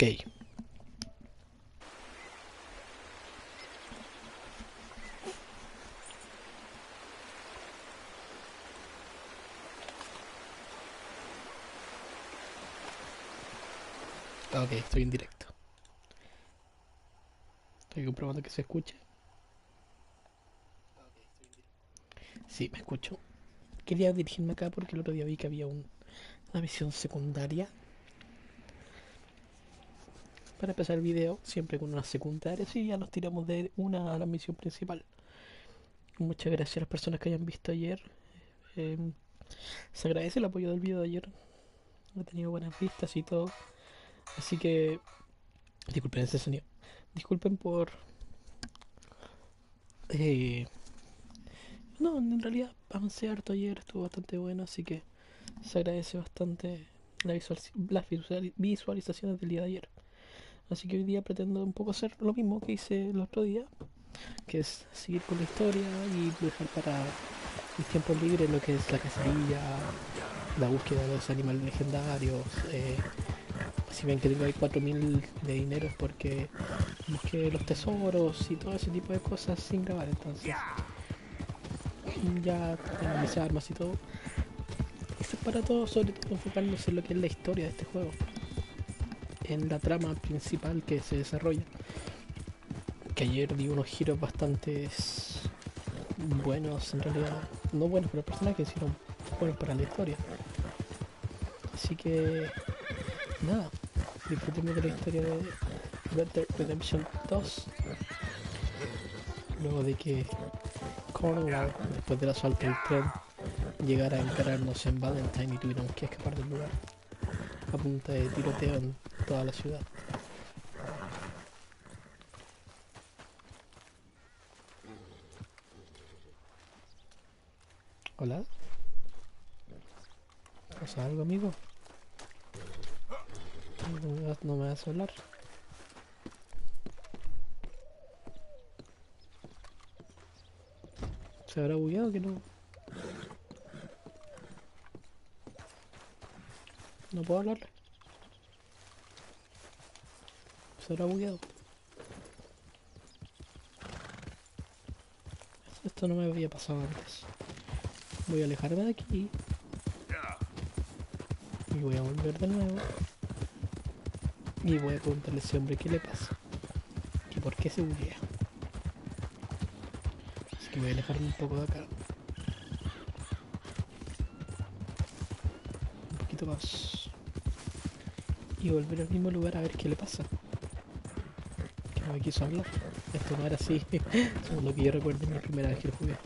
Ok. Ok, estoy en directo. Estoy comprobando que se escuche. Sí, me escucho. Quería dirigirme acá porque el otro día vi que había una misión secundaria. Para empezar el video, siempre con una secundaria, y ya nos tiramos de una a la misión principal. Muchas gracias a las personas que hayan visto ayer. Eh, Se agradece el apoyo del video de ayer. He tenido buenas vistas y todo. Así que disculpen ese sonido. Disculpen por... eh, no, en realidad avancé harto ayer, estuvo bastante bueno, así que se agradece bastante las visualizaciones del día de ayer. Así que hoy día pretendo un poco hacer lo mismo que hice el otro día, que es seguir con la historia y dejar para mis tiempos libres lo que es la cacería, la búsqueda de los animales legendarios. Si ven que tengo ahí 4000 de dinero es porque busqué los tesoros y todo ese tipo de cosas sin grabar, entonces ya tengo mis armas y todo. Eso es para todo, sobre todo enfocarnos en lo que es la historia de este juego, en la trama principal que se desarrolla. Que ayer di unos giros bastante buenos, en realidad, no buenos para el personaje, sino buenos para la historia. Así que, nada, disfrutemos de la historia de Red Dead Redemption 2. Luego de que Cornwall, después del asalto del tren, llegara a encararnos en Valentine y tuviéramos que escapar del lugar a punta de tiroteo en toda la ciudad. ¿Hola? ¿Pasa algo, amigo? No me vas a hablar. ¿Se habrá bugueado que no? No puedo hablarle. Se habrá bugueado. Esto no me había pasado antes. Voy a alejarme de aquí. Y voy a volver de nuevo. Y voy a preguntarle a ese hombre qué le pasa. Y por qué se buguea. Así que voy a alejarme un poco de acá. Un poquito más. Y volver al mismo lugar a ver qué le pasa. Que no me quiso hablar. Esto no era así. Según lo que yo recuerdo en mi primera vez que lo jugué.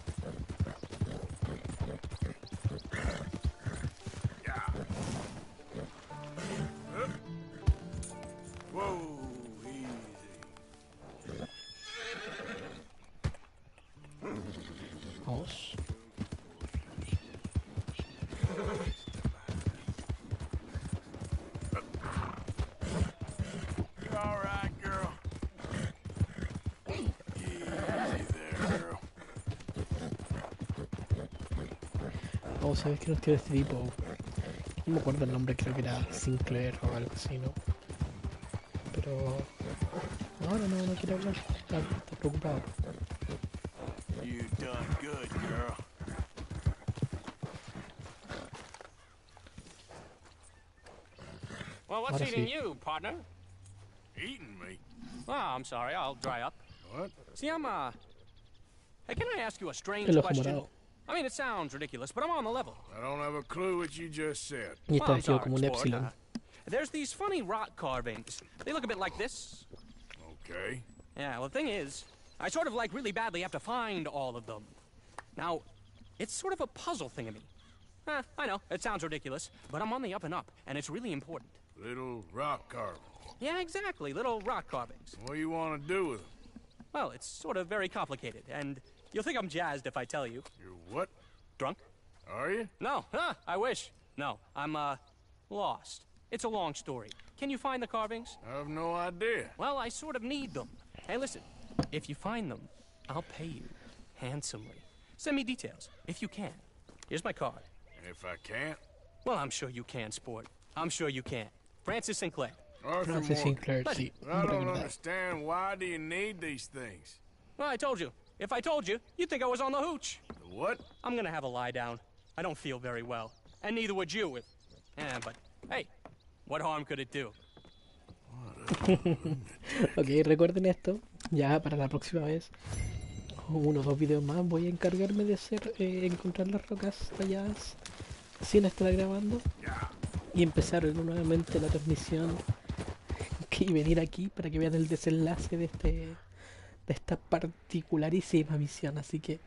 Vamos. Vamos a ver qué nos tiene este tipo. No me acuerdo el nombre, creo que era Sinclair o algo así, ¿no? Pero... ahora no quiere hablar. Está preocupado. You done good, girl. Well, what's Ahora eating sí. you, partner? Eating me? Oh, I'm sorry. I'll dry up. What? See, Hey, can I ask you a strange El ojo question? morado. I mean, it sounds ridiculous, but I'm on the level. I don't have a clue what you just said. Y Well, está I'm vestido sorry, como un sport. Epsilon. There's these funny rock carvings. They look a bit like this. Okay. Yeah, well, the thing is, I sort of really badly have to find all of them. Now, it's sort of a puzzle thing to me. I know, it sounds ridiculous, but I'm on the up and up, and it's really important. Little rock carving. Yeah, exactly, little rock carvings. What do you want to do with them? Well, it's sort of very complicated, and you'll think I'm jazzed if I tell you. You're what? Drunk? Are you? No, I wish. No, I'm, lost. It's a long story. Can you find the carvings? I have no idea. Well, I sort of need them. Hey, listen, if you find them, I'll pay you handsomely. Send me details, if you can. Here's my card. And if I can't? Well, I'm sure you can, sport. I'm sure you can. Francis Sinclair. Arthur Francis Morgan. Sinclair, sí. I Hombre don't verdad. understand. Why do you need these things? Well, I told you. If I told you, you'd think I was on the hooch. The what? I'm gonna have a lie down. I don't feel very well. And neither would you if... but, hey, what harm could it do? Ok, recuerden esto. Ya para la próxima vez, uno o dos videos más, voy a encargarme de hacer encontrar las rocas talladas sin estar grabando y empezar nuevamente la transmisión y venir aquí para que vean el desenlace de esta particularísima misión. Así que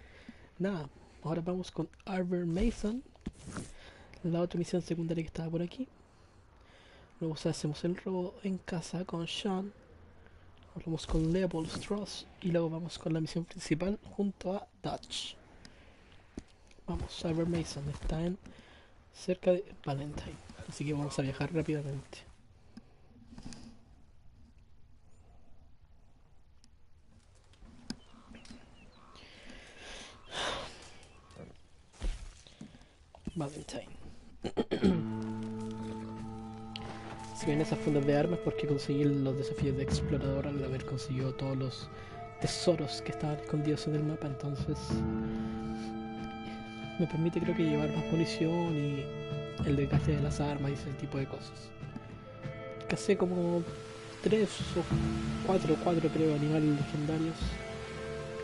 nada, ahora vamos con Arbor Mason, la otra misión secundaria que estaba por aquí. Luego hacemos el robo en casa con Sean. Vamos con Leopold Strauss y luego vamos con la misión principal junto a Dutch. Vamos, Arbor Mason está en cerca de Valentine, así que vamos a viajar rápidamente. Valentine. Si bien esas fundas de armas, porque conseguí los desafíos de explorador al haber conseguido todos los tesoros que estaban escondidos en el mapa, entonces me permite, creo que, llevar más munición y el desgaste de las armas y ese tipo de cosas. Casé como 3 o 4 creo animales legendarios: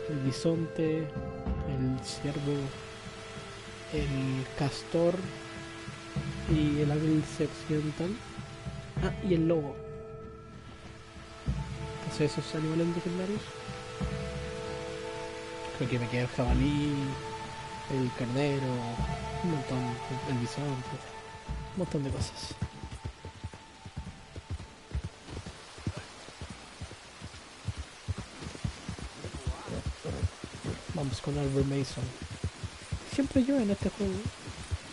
el bisonte, el ciervo, el castor y el alce occidental. Ah, y el lobo. Entonces esos animales legendarios. Creo que me queda el jabalí, el carnero, un montón, el bisonte, un montón de cosas. Vamos con Albert Mason. Siempre llueve en este juego.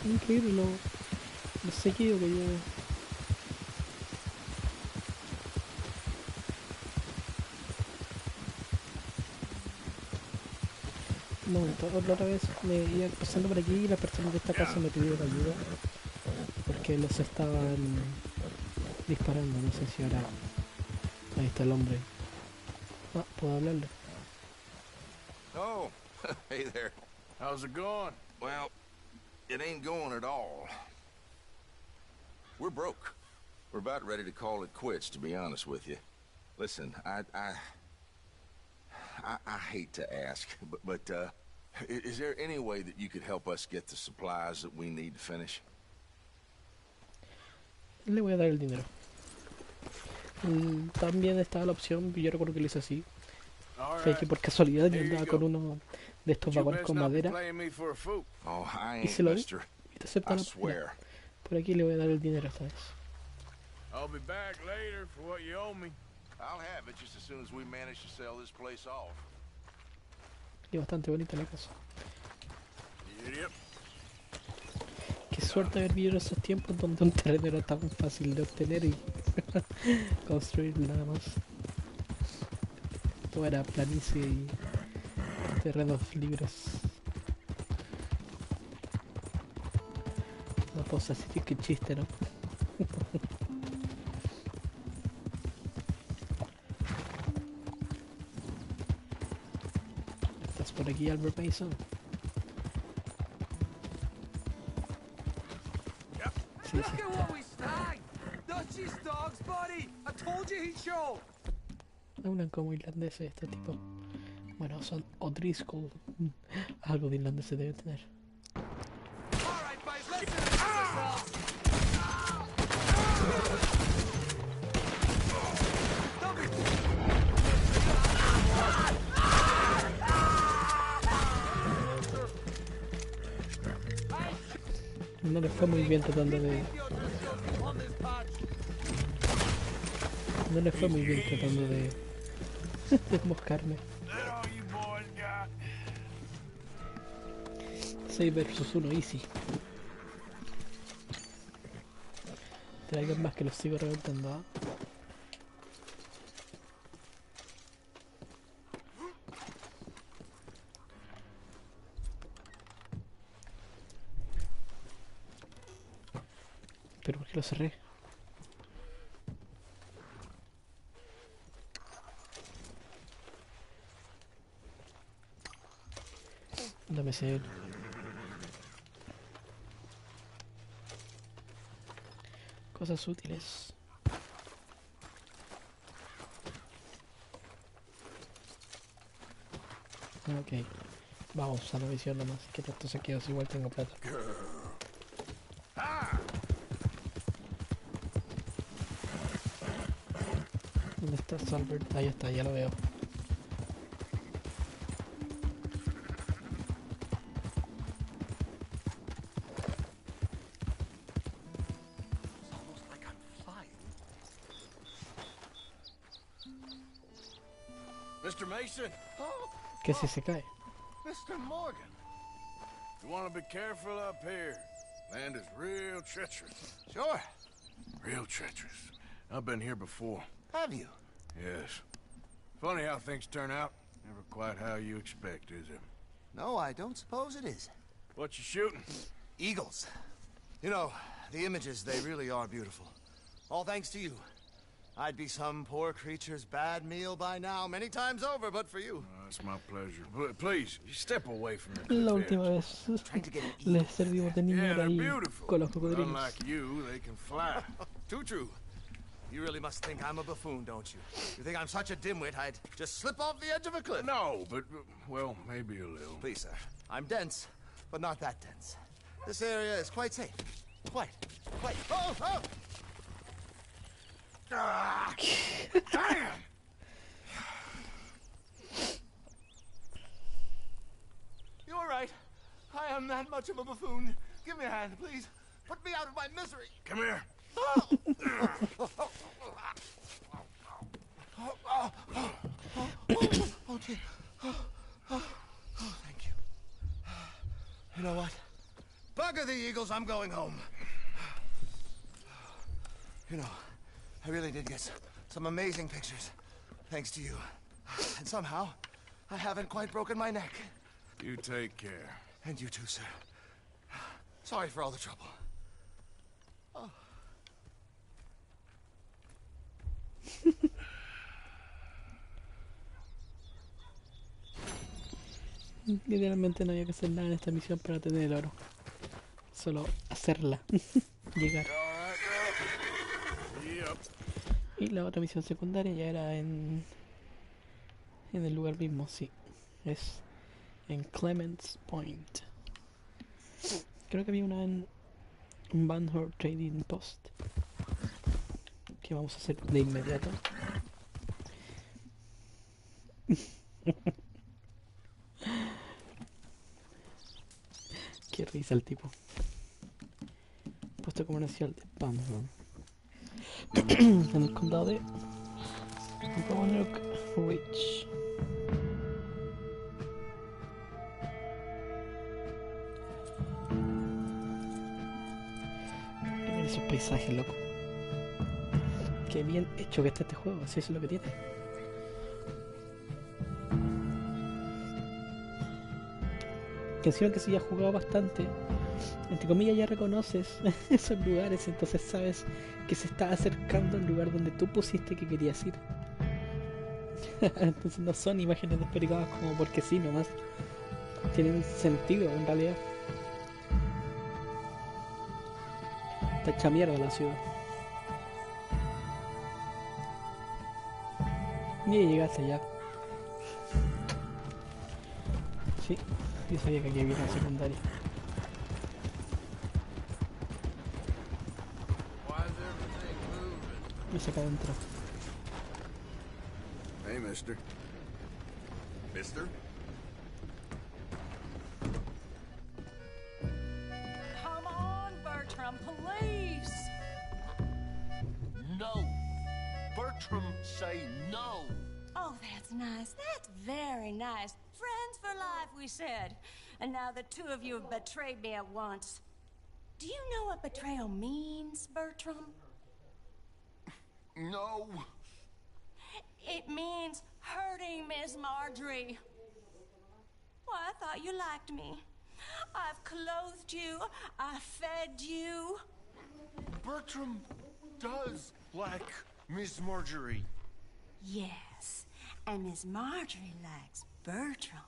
Increíble lo seguido que llueve. Un momento, otra vez me iba pasando por aquí y las personas de esta casa me pidieron ayuda porque los estaban disparando. No sé si ahora... Ahí está el hombre. Ah, puedo hablarle. Oh, hey there. How's it going? Well, it ain't going at all. We're broke. We're about ready to call it quits, to be honest with you. Listen, I hate to ask, but is there any way that you could help us get the supplies that we need to finish? Le voy a dar el dinero. También estaba la opción, yo recuerdo que lo hice así. All Fue right. que por casualidad yo Here you andaba go. con uno de estos You vagones best con not be madera playing me for a fool. Oh, I y ain't, se lo di mister. y te acepta I la swear. Por aquí le voy a dar el dinero esta vez. I'll be back later for what you owe me. I'll have it just as soon as we manage to sell this place off. Y bastante bonita la casa. Yep. Qué suerte haber vivido esos tiempos donde un terreno era tan fácil de obtener y construir nada más. Todo era planicie y terrenos libres. No puedo decir que chiste, ¿no? ¿Estás por aquí, Albert Mason? Sí, Look sí. at what we snagged! Dutchie's dogs, buddy! I told you he'd show! Hablan como irlandeses este tipo. Bueno, son O'Driscoll. Algo de irlandeses debe tener. Alright, boys, let's finish ourselves! Don't be... No les fue muy bien tratando de... on this patch. No les fue muy bien tratando de... de emboscarme. That all you boys got? 6 versus 1, easy. Traigan más que los sigo reventando, ¿ah? ¿Pero por qué lo cerré? ser. Cosas útiles. Ok. Vamos a la misión nomás. Que tanto se queda, si igual tengo plata. ¿Dónde está Salbert? Ahí está, ya lo veo. Mr. Mason, ¿Qué si se cae? Mr. Morgan. you want to be careful up here. Land is real treacherous. Sure. Real treacherous. I've been here before. Have you? Yes. Funny how things turn out. Never quite how you expect, is it? No, I don't suppose it is. What you shooting? Eagles. You know, the images, they really are beautiful. All thanks to you. I'd be some poor creature's bad meal by now, many times over, but for you. It's my pleasure. Please, step away from the La cliff última edge. vez les servimos de niño Yeah, era they're ahí beautiful. con los But cocodrilos. unlike you, they can fly. Too true. You really must think I'm a buffoon, don't you? You think I'm such a dimwit I'd just slip off the edge of a cliff? No, but, well, maybe a little. Please, sir. I'm dense, but not that dense. This area is quite safe. Quite. Oh, oh! Ah, damn! You're right. I am that much of a buffoon. Give me a hand, please. Put me out of my misery. Come here. Oh, gee. Thank you. You know what? Bugger the Eagles, I'm going home. You know, I really did get some amazing pictures, thanks to you. And somehow, I haven't quite broken my neck. You take care. And you too, sir. Sorry for all the trouble. Literalmente no había que hacer nada en esta misión para tener el oro. Solo hacerla. Llegar. Yep. Y la otra misión secundaria ya era en el lugar mismo, sí. Es en Clements Point. Creo que había una en Banhor Trading Post. Que vamos a hacer de inmediato. Qué risa el tipo. Puesto comercial de Banhor. En el condado de Roanoke Ridge. Miren esos paisajes, loco. Qué bien hecho que está este juego, así es lo que tiene. Que encima que si ya has jugado bastante, entre comillas ya reconoces esos lugares, entonces sabes que se está acercando al lugar donde tú pusiste que querías ir. Entonces no son imágenes desperdigadas como porque sí nomás. Tienen sentido en realidad. Está hecha mierda la ciudad. Ni llegaste ya. Sí, yo sabía que aquí había una secundaria. Why is everything moving? Me saca adentro. Hey, mister. Mister? Come on, Bertram, please. No. Bertram say no. Oh, that's nice. That's very nice. Friends for life, we said. And now the two of you have betrayed me at once. Do you know what betrayal means, Bertram? No. It means hurting Miss Marjorie. Well, I thought you liked me. I've clothed you. I fed you. Bertram does like Miss Marjorie. Yes, and Miss Marjorie likes Bertram.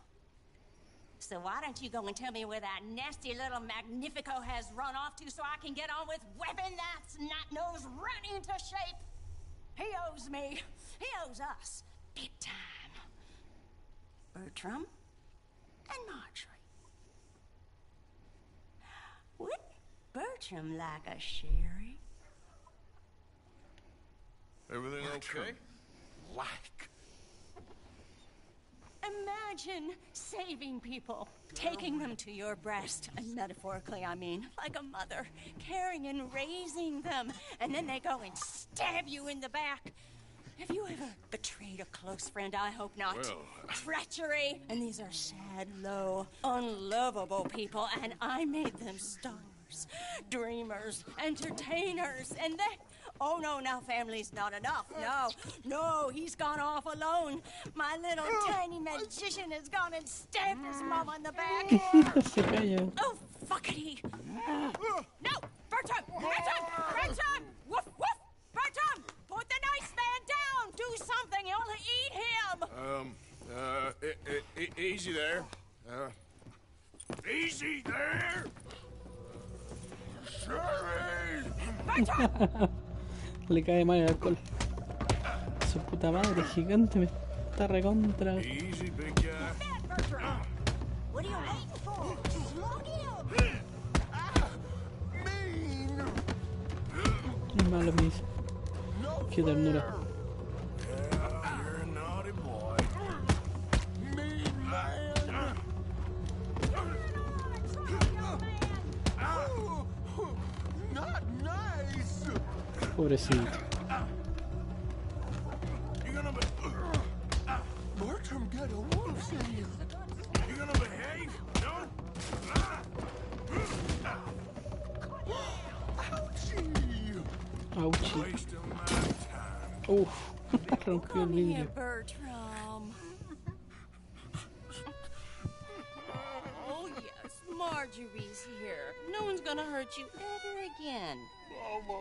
So why don't you go and tell me where that nasty little Magnifico has run off to so I can get on with whipping that snot-nosed run into shape? He owes me. He owes us. Big time. Bertram and Marjorie. Would Bertram like a sherry? Everything okay? Like. Imagine saving people, taking them to your breast, and metaphorically I mean, like a mother, caring and raising them, and then they go and stab you in the back. Have you ever betrayed a close friend? I hope not. Well, Treachery. And these are sad, low, unlovable people, and I made them stars, dreamers, entertainers, and they... Oh, no, now family's not enough. No, he's gone off alone. My little tiny magician has gone and stabbed his mom on the back. Se calla. Oh, fuckity. No, Bertram! Woof, woof! Bertram, put the nice man down. Do something, you'll eat him. Easy there. Easy there! Sherry! Bertram! Le cae mal el alcohol. Su puta madre gigante me está recontra. Easy, big guy. Bertram! What are you waiting for? Slow down. Es malo, mis. Qué ternura. Yeah, you're a naughty boy. Mean man. Not nice. Pobrecito. You gonna be... Bertram, get a whoopsie. You gonna behave? No? Ouchie. Ouchi. Wasting my time. Uf. Rompió el Come here, vidrio. Bertram. Oh, yes, Marjorie's here. No one's gonna hurt you ever again. Mama,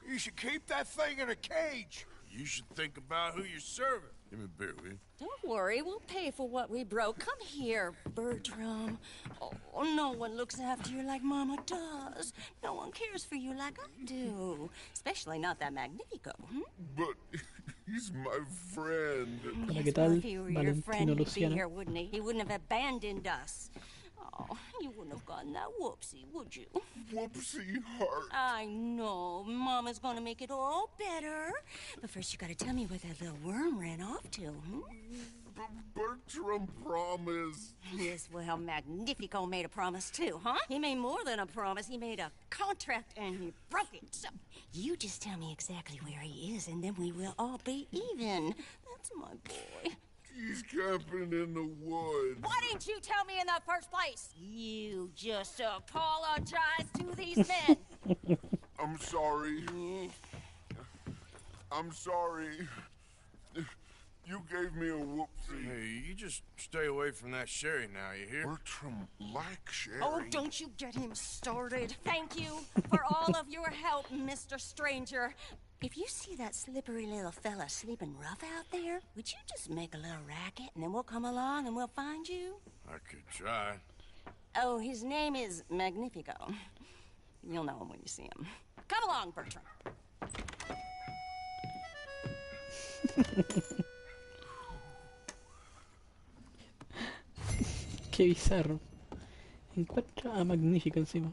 you should keep that thing in a cage. You should think about who you're serving. Give me a beer, will you? Don't worry, we'll pay for what we broke. Come here, Bertram. Oh, no one looks after you like Mama does. No one cares for you like I do. Especially not that Magnifico. But he's my friend. Hola, ¿qué Yes, tal? well, if he were your friend, Valentino he'd be Luciano. here, wouldn't he? He wouldn't have abandoned us. Oh, you wouldn't have gotten that whoopsie, would you? Whoopsie heart. I know. Mama's gonna make it all better. But first you gotta tell me where that little worm ran off to, Bertram promised. Yes, well, Magnifico made a promise too, huh? He made more than a promise. He made a contract and he broke it. So you just tell me exactly where he is and then we will all be even. That's my boy. He's camping in the woods. Why didn't you tell me in the first place? You just apologize to these men. I'm sorry. I'm sorry. You gave me a whoopsie. Hey, you just stay away from that sherry now, you hear? Bertram like Sherry. Oh, don't you get him started. Thank you for all of your help, Mr. Stranger. If you see that slippery little fella sleeping rough out there, would you just make a little racket and then we'll come along and we'll find you? I could try. Oh, his name is Magnifico. You'll know him when you see him. Come along, Bertram. Qué bizarro. Encuentra a Magnífico encima.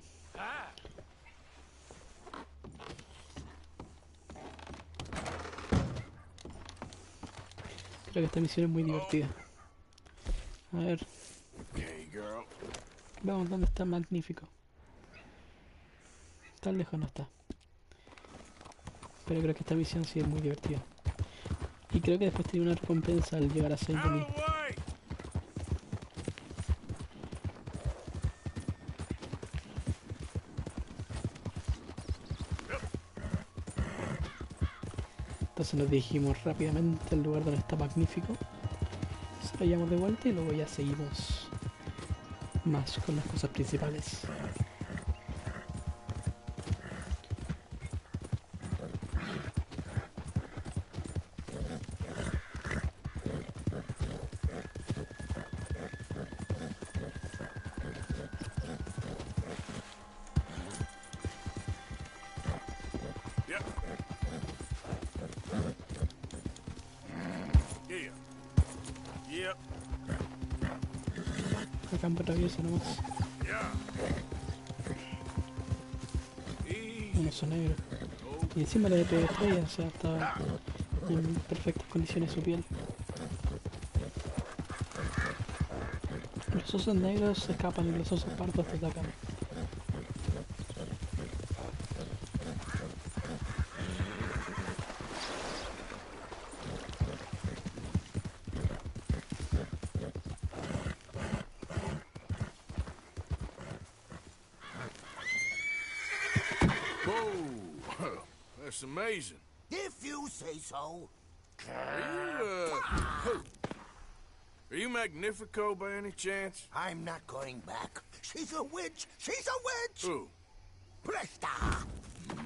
Creo que esta misión es muy divertida. A ver, Okay, girl. vamos, ¿dónde está Magnífico? Tan lejos no está. Pero creo que esta misión sí es muy divertida. Y creo que después tiene una recompensa al llegar a Saint Out Denis. of the way! Entonces nos dirigimos rápidamente al lugar donde está Magnífico. Nos vayamos de vuelta y luego ya seguimos más con las cosas principales. campo traviesa nomás. Yeah. Un oso negro. Y encima le pegué estrella, o sea, estaba en perfectas condiciones su piel. Los osos negros se escapan y los osos pardos te atacan. Whoa. That's amazing. If you say so. Are you Magnifico by any chance? I'm not going back. She's a witch. She's a witch. Who? Presta.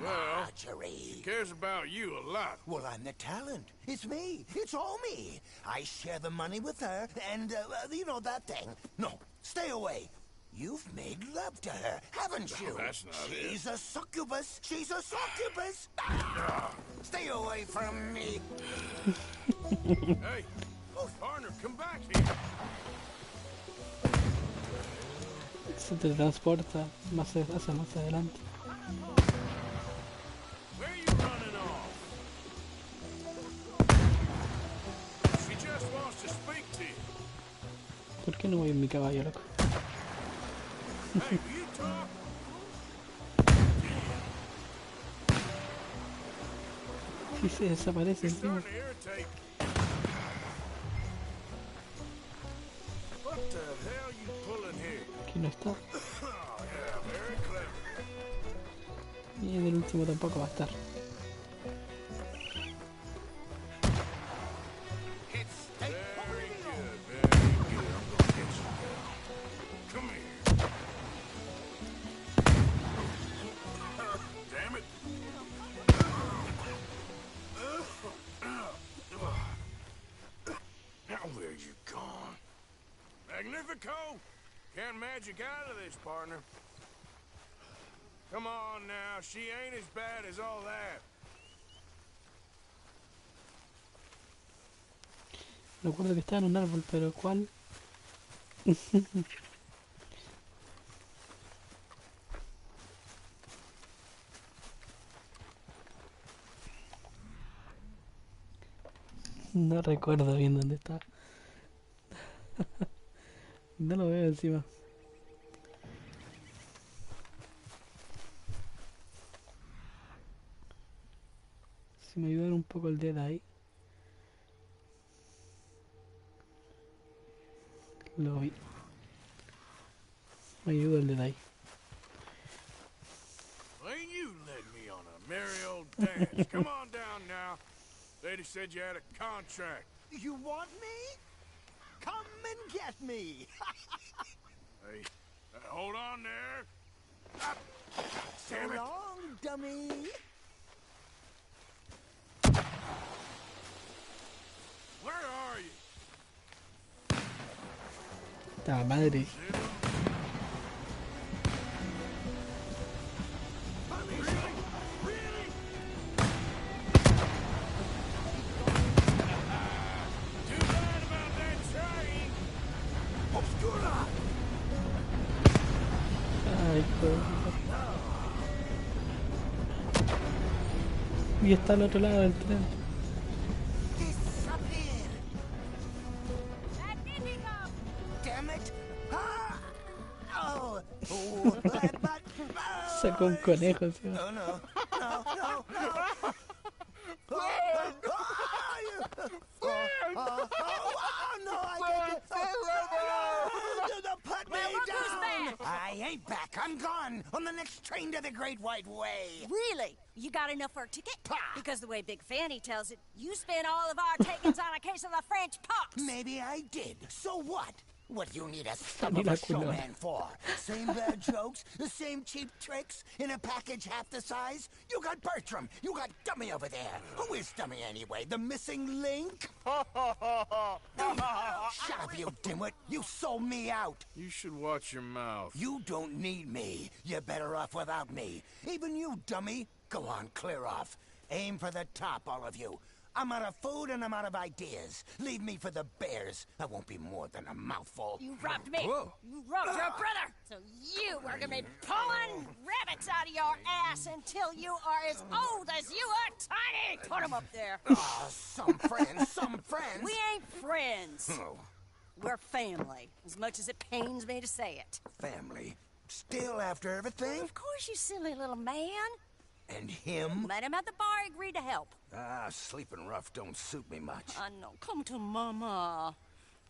Well, Marjorie. she cares about you a lot. Well, I'm the talent. It's me. It's all me. I share the money with her, and, you know that thing. No, stay away. You've made love to her, haven't you? That's not it. She's a succubus. She's a succubus. Stay away from me. Hey, partner, come back here. Se teletransporta hacia más adelante. Where are you running off? She just wants to speak to you. ¿Por qué no voy en mi caballo, loco? Hey, will you talk? Y se desaparece You're encima. starting to irritate. What the hell you pulling here? Aquí no está. Oh, yeah, very clever. Y en el último tampoco va a estar. Very good, very good. I'm gonna get you now. Come here. Damn it. Now where you gone? Magnifico! Can't magic out of this, partner. Come on now, she ain't as bad as all that. Recuerdo que estaba en un árbol, pero ¿cuál? No recuerdo bien dónde está. No lo veo encima. Si me ayudan un poco el dedo ahí. Lo vi. Me ayuda el dedo ahí. Ain't you led me on a merry old dance? Come on down now. Lady said you had a contract. You want me? Come and get me. Hey, hold on there. So Damn it. long, dummy. Where are you? ¡Ta madre! Ay, joder. Y está al otro lado del tren. Disappear. Damn it. Ah. Oh. Oh. But, Sacó un conejo, ¿sí? Oh, no. No, no, no. Oh, no, I can't. Put me down. I ain't back. I'm gone on the next train to the Great White Way. Really? You got enough for a ticket? Pah. Because the way Big Fanny tells it, you spent all of our takings on a case of the French pox. Maybe I did. So what? What you need a Ni stub la of a culpa. showman for? Same bad jokes, the same cheap tricks, in a package half the size? You got Bertram, you got Dummy over there. Who is Dummy anyway? The missing link? Shut up, you dimwit. You sold me out. You should watch your mouth. You don't need me. You're better off without me. Even you, Dummy. Go on, clear off. Aim for the top, all of you. I'm out of food and I'm out of ideas. Leave me for the bears. I won't be more than a mouthful. You robbed me. Whoa. You robbed your brother. So you are gonna be pulling rabbits out of your ass until you are as old as you are tiny. Put them up there. Oh, some friends, some friends. We ain't friends. Oh, We're family, as much as it pains me to say it. family. Still after everything? Of course, you silly little man. And him? Met him at the bar, agreed to help. Ah, sleeping rough don't suit me much. I know. Come to Mama.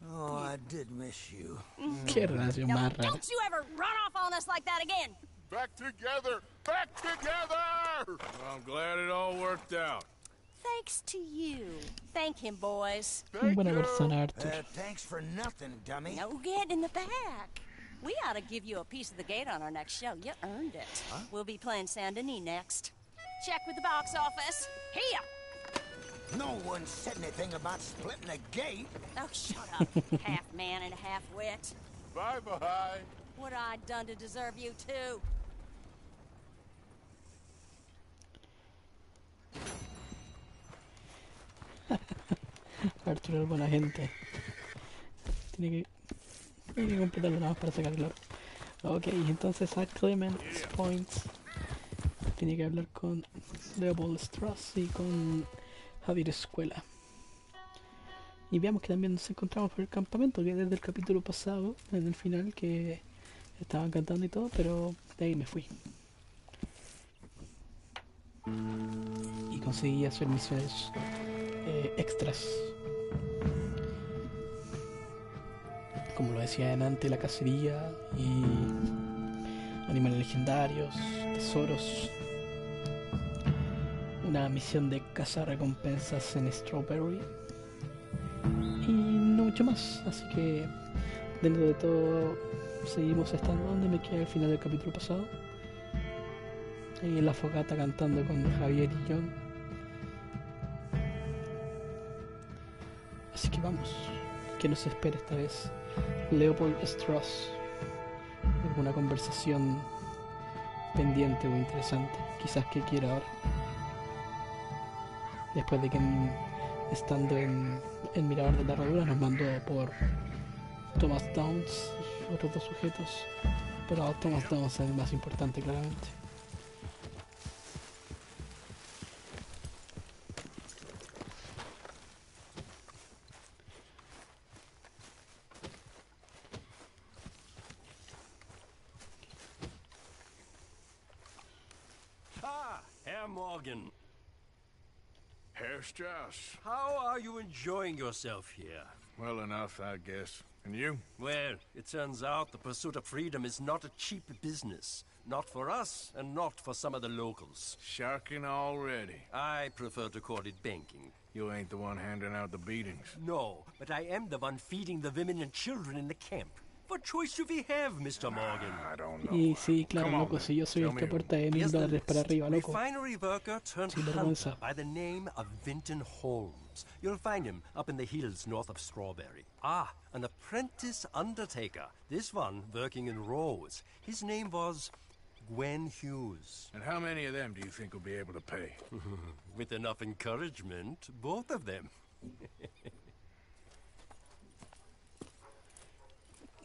Oh, I did miss you. Qué relación Now, más rara. don't you ever run off on us like that again. Back together! Back together! Well, I'm glad it all worked out. Thanks to you. Thank him, boys. Buena persona, Arthur. Thanks for nothing, dummy. No get in the back. We ought to give you a piece of the gate on our next show. You earned it. Huh? We'll be playing Saint Denis next. Check with the box office. Here! No one said anything about splitting a gate. Oh, shut up. Half man and half wit. Bye-bye. What I done to deserve you, too? Arthur es buena gente. Tiene que completarlo nada más para sacar el oro. Ok, entonces a Clemens Points tiene que hablar con Leopold Strauss y con Javier Escuela. Y veamos que también nos encontramos por el campamento, que desde el capítulo pasado, en el final, que estaban cantando y todo, pero de ahí me fui. Y conseguí hacer misiones extras. Como lo decía antes, la cacería y animales legendarios, tesoros. Una misión de cazar recompensas en Strawberry. Y no mucho más. Así que dentro de todo seguimos estando donde me quedé al final del capítulo pasado. Ahí en la fogata cantando con Javier y John. Así que vamos. ¿Qué nos espera esta vez? Leopold Strauss. ¿Alguna conversación pendiente o interesante? Quizás que quiera ahora. Después de que estando en el mirador de la herradura nos mandó por Thomas Downs y otros dos sujetos. Pero Thomas Downs es el más importante, claramente. Herr Morgan. Herr Strauss. How are you enjoying yourself here? Well enough, I guess. And you? Well, it turns out the pursuit of freedom is not a cheap business. Not for us, and not for some of the locals. Sharking already. I prefer to call it banking. You ain't the one handing out the beatings. No, but I am the one feeding the women and children in the camp. What choice do we have, Mr. Morgan? I don't know. Y sí, claro, loco, si yo soy el que aporta de $1000 para arriba, loco. Refinery worker turned Sin hunter vergüenza. by the name of Vinton Holmes. You'll find him up in the hills north of Strawberry. Ah, an apprentice undertaker. This one working in rows. His name was Gwen Hughes. And how many of them do you think will be able to pay? With enough encouragement, both of them.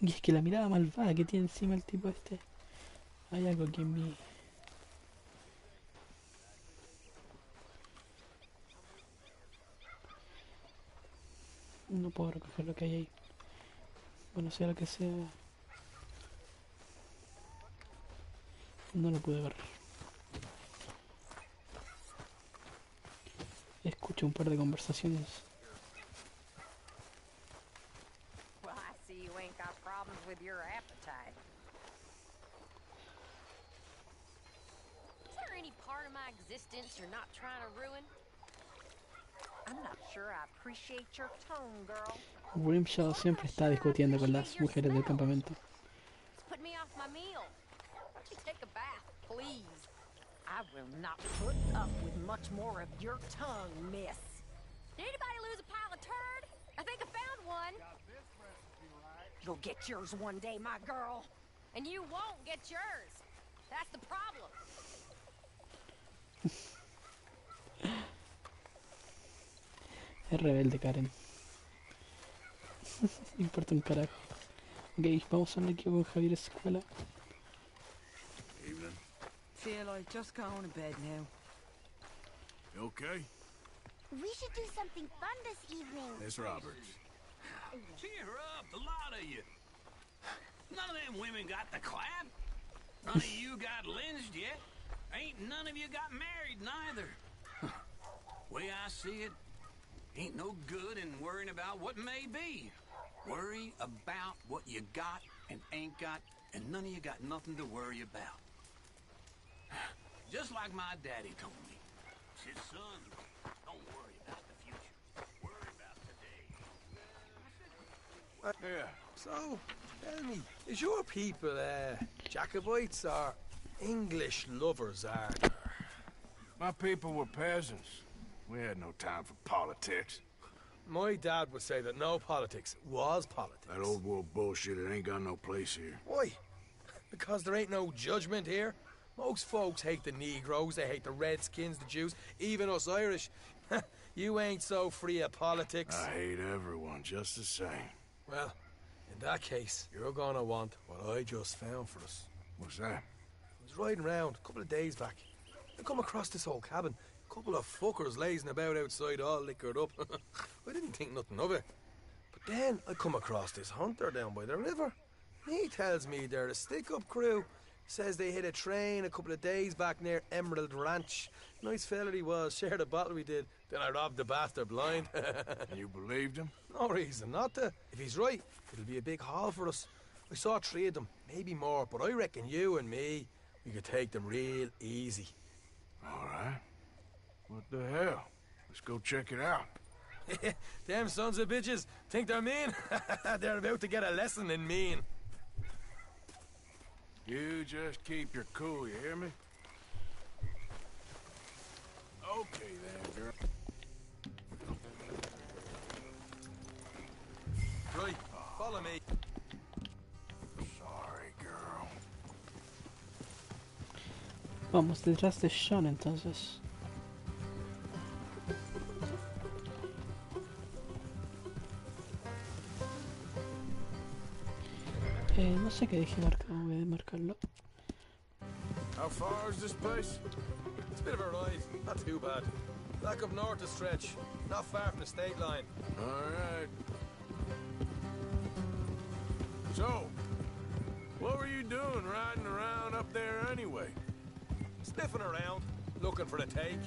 Y es que la mirada malvada que tiene encima el tipo este. Hay algo que en mí. No puedo recoger lo que hay ahí. Bueno, sea lo que sea. No lo pude agarrar. Escuché un par de conversaciones. Well, I see you ain't got problems with your appetite. Is there any part of my existence you're not trying to ruin? I'm not sure I appreciate your tone, girl. Grimshaw siempre está discutiendo con las mujeres del campamento. It's put me off my meal. Why don't you take a bath, please? I will not put up with much more of your tongue, miss. Did anybody lose a pile of turd? I think I found one. You'll get yours one day, my girl. And you won't get yours. That's the problem. Es rebelde, Karen. No importa un carajo. Ok, vamos a hablar aquí con Javier Escuela. Evening. Feel like just going to bed now. You okay? We should do something fun this evening. Miss Roberts. Cheer up, the lot of you. None of them women got the clap. None of you got lynched yet. Ain't none of you got married neither. Way I see it, ain't no good in worrying about what may be. Worry about what you got and ain't got, and none of you got nothing to worry about. Just like my daddy told me. Said, son, don't worry about the future. Worry about today. Yeah. So, tell me, is your people Jacobites or English lovers? My people were peasants. We had no time for politics. My dad would say that no politics was politics. That old world bullshit, it ain't got no place here. Why? Because there ain't no judgment here. Most folks hate the Negroes, they hate the Redskins, the Jews, even us Irish. You ain't so free of politics. I hate everyone just the same. Well, in that case, you're gonna want what I just found for us. What's that? I was riding around a couple of days back. I come across this old cabin. A couple of fuckers lazing about outside all liquored up. I didn't think nothing of it. But then I come across this hunter down by the river. He tells me they're a stick-up crew. Says they hit a train a couple of days back near Emerald Ranch. Nice fella he was, shared a bottle we did. Then I robbed the bastard blind. You believed him? No reason not to. If he's right, it'll be a big haul for us. I saw 3 of them, maybe more, but I reckon you and me, we could take them real easy. All right. What the hell? Let's go check it out. Them sons of bitches think they're mean. They're about to get a lesson in mean. You just keep your cool, you hear me? Okay then, girl. Right, follow me. Sorry, girl. Vamos detrás de Sean entonces. No sé qué dejé marcado, voy a marcarlo. How far is this place? It's a bit of a ride, not too bad. Back up north a stretch, not far from the state line. Alright. So, what were you doing riding around up there anyway? Sniffing around, looking for the take.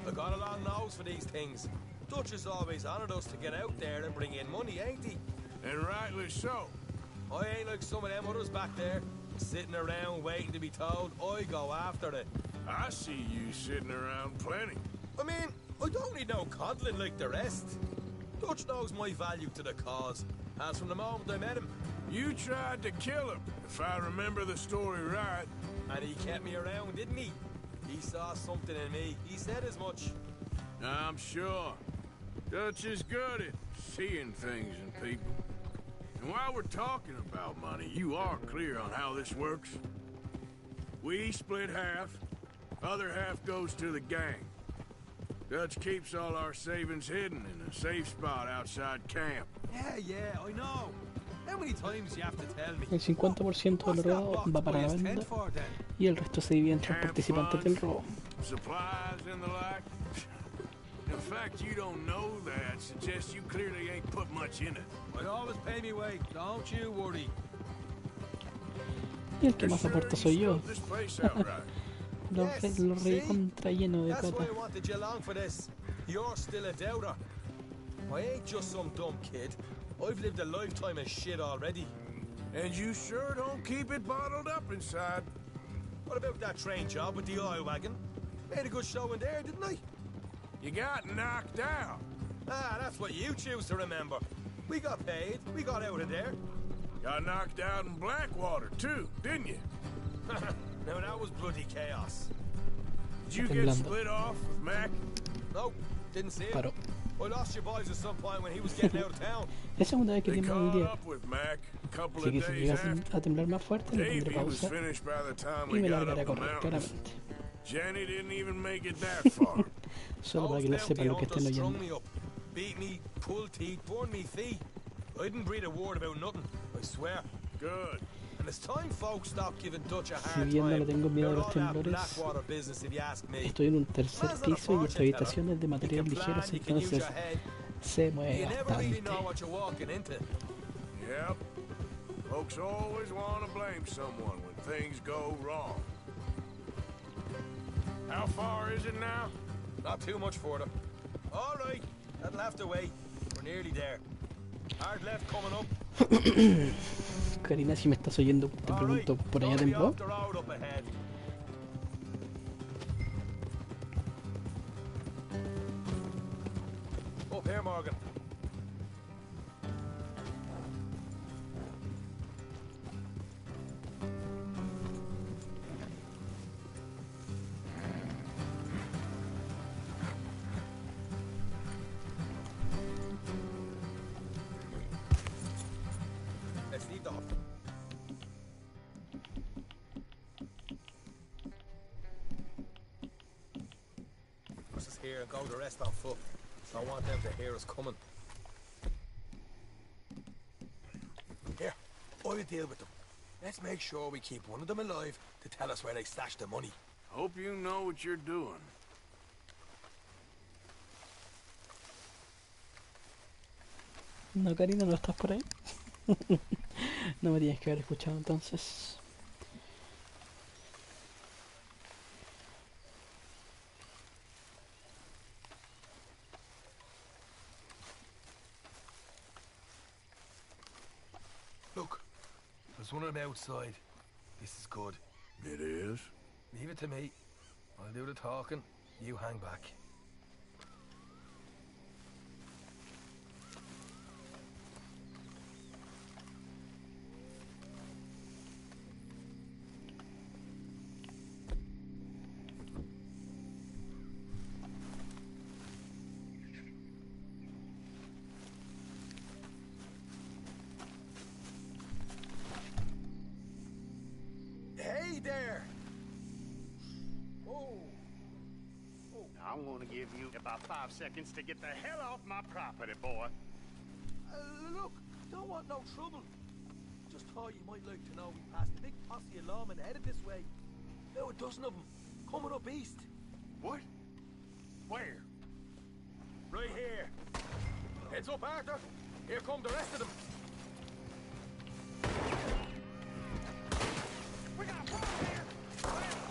I got a long nose for these things. Dutch has always honoured us to get out there and bring in money, ain't he? And rightly so. I ain't like some of them others back there, sitting around waiting to be told. I go after it. I see you sitting around plenty. I mean, I don't need no coddling like the rest. Dutch knows my value to the cause, as from the moment I met him. You tried to kill him, if I remember the story right. And he kept me around, didn't he? He saw something in me. He said as much. I'm sure. Dutch is good at seeing things in people. And while we're talking about money, you are clear on how this works? We split half, other half goes to the gang. Dutch keeps all our savings hidden in a safe spot outside camp. Yeah, I know. How many times you have to tell me? El 50% del robo va para la banda y el resto se divide entre los participantes del robo. Supplies and the like. In fact, you don't know that suggests you clearly ain't put much in it. I always pay me way, don't you worry. Y el que más aporta soy yo. Lo recontra lleno de That's why plata. I wanted you along for this. You're still a doubter. I ain't just some dumb kid. I've lived a lifetime of shit already. And you sure don't keep it bottled up inside. What about that train job with the oil wagon? Made a good show in there, didn't I? You got knocked out. Ah, that's what you choose to remember. We got paid. We got out of there. Got knocked out in Blackwater, too, didn't you? Now that was bloody chaos. Did you get split off with Mac? No, didn't see it. Paró. I lost your boys at some point when he was getting out of town. Es segunda vez que They tiembla el caught día. up with Mac a couple Así of que si days llegas after. a temblar más fuerte, le pondré Davey was pausa finished by the time y we me got largaré a up the correr, mountains. claramente. Jenny didn't even make it that far. Solo para que lo sepan lo que estén oyendo. beat me, pull teeth, burn me feet. I didn't breathe a word about nothing, I swear. Good. And it's time folks stop giving Dutch a Si hard bien no le time tengo miedo a about los all that temblores, Blackwater business, if you ask me. estoy en un tercer Man's not a piso y esta fortune teller. habitación es de You materiales can ligeros, plan, you can use entonces your head. se mueve You never really bastante. know what you're walking into. Yep. Folks always want to blame someone when things go wrong. How far is it now? Not too much further. All right, that'll have to wait. We're nearly there. Hard left coming up. Karina, si me estás oyendo, te pregunto, ¿por allá tembló? Up the road up ahead. Up here, Morgan. Let's leave the hut. Let's just here and go the rest on foot. Don't want them to hear us coming. Here, I'll deal with them. Let's make sure we keep one of them alive to tell us where they stashed the money. Hope you know what you're doing. No, Karina, ¿no estás por ahí? No me tienes que haber escuchado entonces. Look, there's one of them outside. This is good. It is? Leave it to me. I'll do the talking. You hang back. Hey there! Oh. I'm gonna give you about 5 seconds to get the hell off my property, boy. Look, don't want no trouble. Just thought you might like to know we passed a big posse of lawmen headed this way. About a dozen of them, coming up east. What? Where? Right here. Heads up, Arthur. Here come the rest of them. We got a problem here.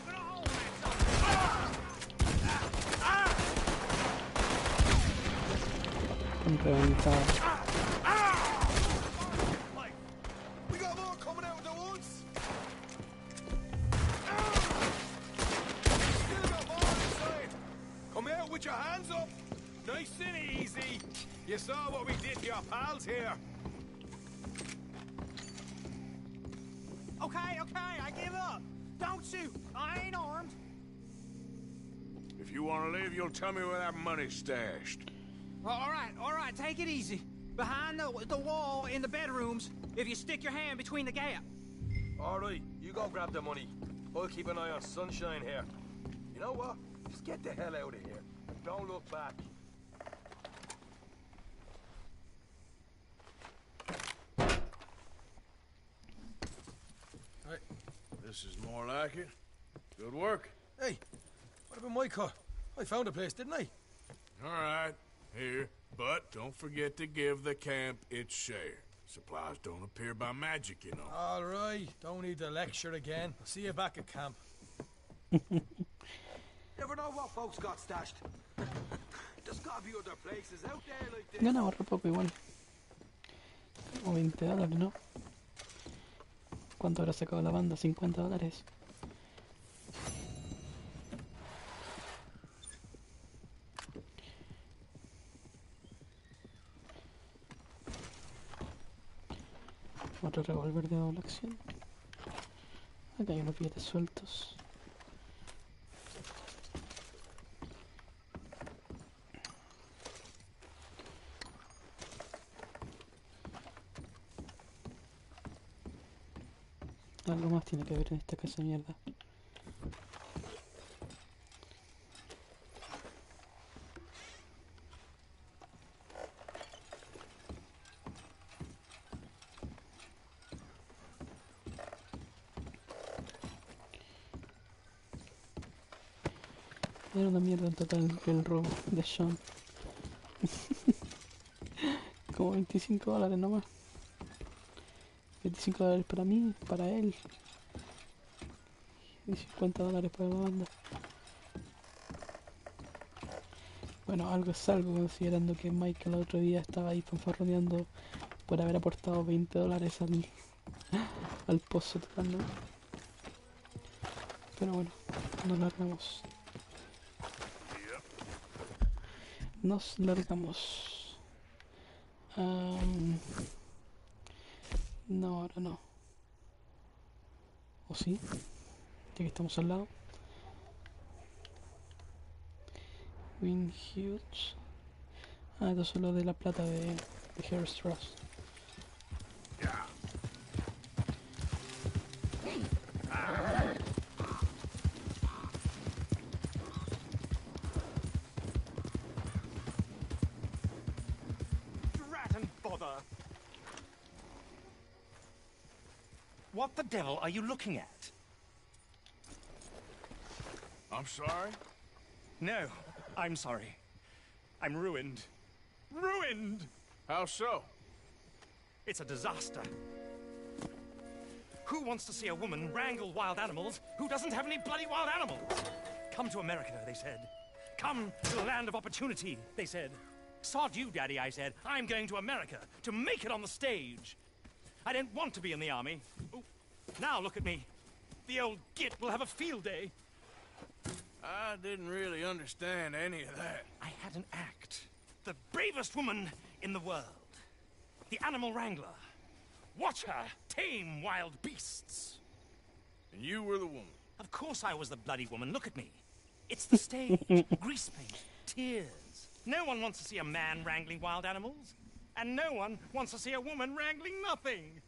We're gonna hold Reventado. We got more coming out of the woods. Still got more inside. Come out with your hands up. Nice and easy. You saw what we did to your pals here. Okay, I give up. Don't shoot. I ain't armed. If you want to live, you'll tell me where that money's stashed. Well, all right, take it easy. Behind the wall in the bedrooms, if you stick your hand between the gap. All right, you go grab the money. I'll keep an eye on Sunshine here. You know what? Just get the hell out of here. Don't look back. Right. This is more like it. Good work. Hey, what about my car? I found a place, didn't I? All right, here. But don't forget to give the camp its share. Supplies don't appear by magic, you know. All right, don't need the lecture again. I'll see you back at camp. Never know what folks got stashed. There's gotta be other places out there like this. Gana ahorro poco igual. Como $20, ¿no? ¿Cuánto habrá sacado la banda? $50. Otro revólver de doble acción. Acá hay unos billetes sueltos. Algo más tiene que ver en esta casa de mierda. Era una mierda en total el robo de Sean. Como $25 nomás. $25 para mí, para él. Y $50 para la banda. Bueno, algo es algo considerando que Mike el otro día estaba ahí fanfarroneando por haber aportado $20 al pozo total, ¿no? Pero bueno, nos largamos. Nos largamos. No, ahora no. ¿O sí? Ya que estamos al lado. Win Huge. Ah, esto es lo de la plata de Hair Strauss. Drat and bother! What the devil are you looking at? I'm sorry? No, I'm sorry. I'm ruined. Ruined! How so? It's a disaster. Who wants to see a woman wrangle wild animals who doesn't have any bloody wild animals? Come to America, they said. Come to the land of opportunity, they said. Sod you, Daddy, I said. I'm going to America to make it on the stage. I don't want to be in the army. Ooh, now look at me. The old git will have a field day. I didn't really understand any of that. I had an act. The bravest woman in the world. The animal wrangler. Watch her tame wild beasts. And you were the woman? Of course I was the bloody woman. Look at me. It's the stage. Grease paint. Tears. No one wants to see a man wrangling wild animals. And no one wants to see a woman wrangling nothing.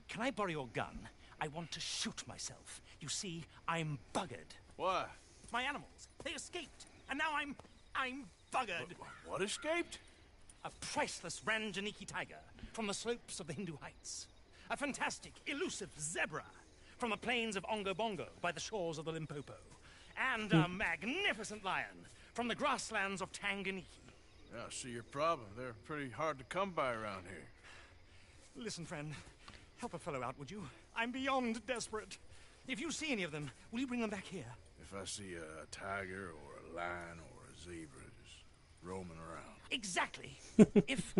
Can I borrow your gun? I want to shoot myself. You see, I'm buggered. Why? My animals. They escaped. And now I'm buggered. What escaped? A priceless Ranjaniki tiger from the slopes of the Hindu Heights. A fantastic, elusive zebra from the plains of Ongo Bongo by the shores of the Limpopo. And a magnificent lion from the grasslands of Tanganyika. Yeah, I see your problem. They're pretty hard to come by around here. Listen, friend. Help a fellow out, would you? I'm beyond desperate. If you see any of them, will you bring them back here? If I see a tiger or a lion or a zebra just roaming around. Exactly. If,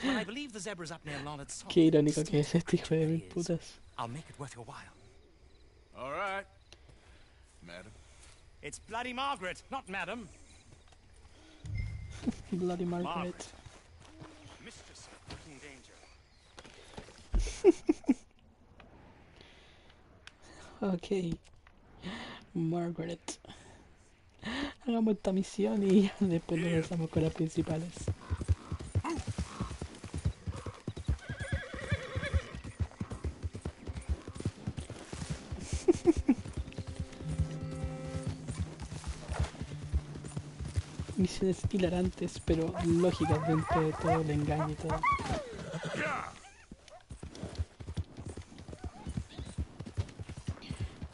when I believe the zebra's up near Larned Salt, Qué irónico que es este hijo de mil putas. I'll make it worth your while. All right, madam. It's Bloody Margaret, not madam. Bloody Margaret. Mistress of danger. Ok. Margaret. Hagamos esta misión y ya después nos lanzamos con las principales. Misiones hilarantes, pero lógicas dentro de todo el engaño y todo.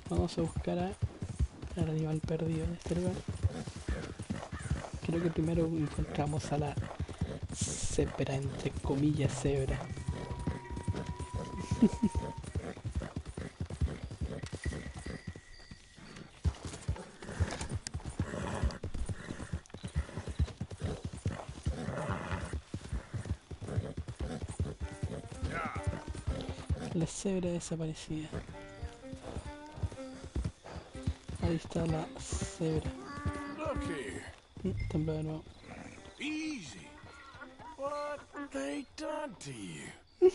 Vamos a buscar al animal perdido en este lugar. Creo que primero encontramos a la cebra, entre comillas cebra. La cebra desaparecida. Ahí está la cebra. Look here. Tembló de nuevo. Easy. What they done to you?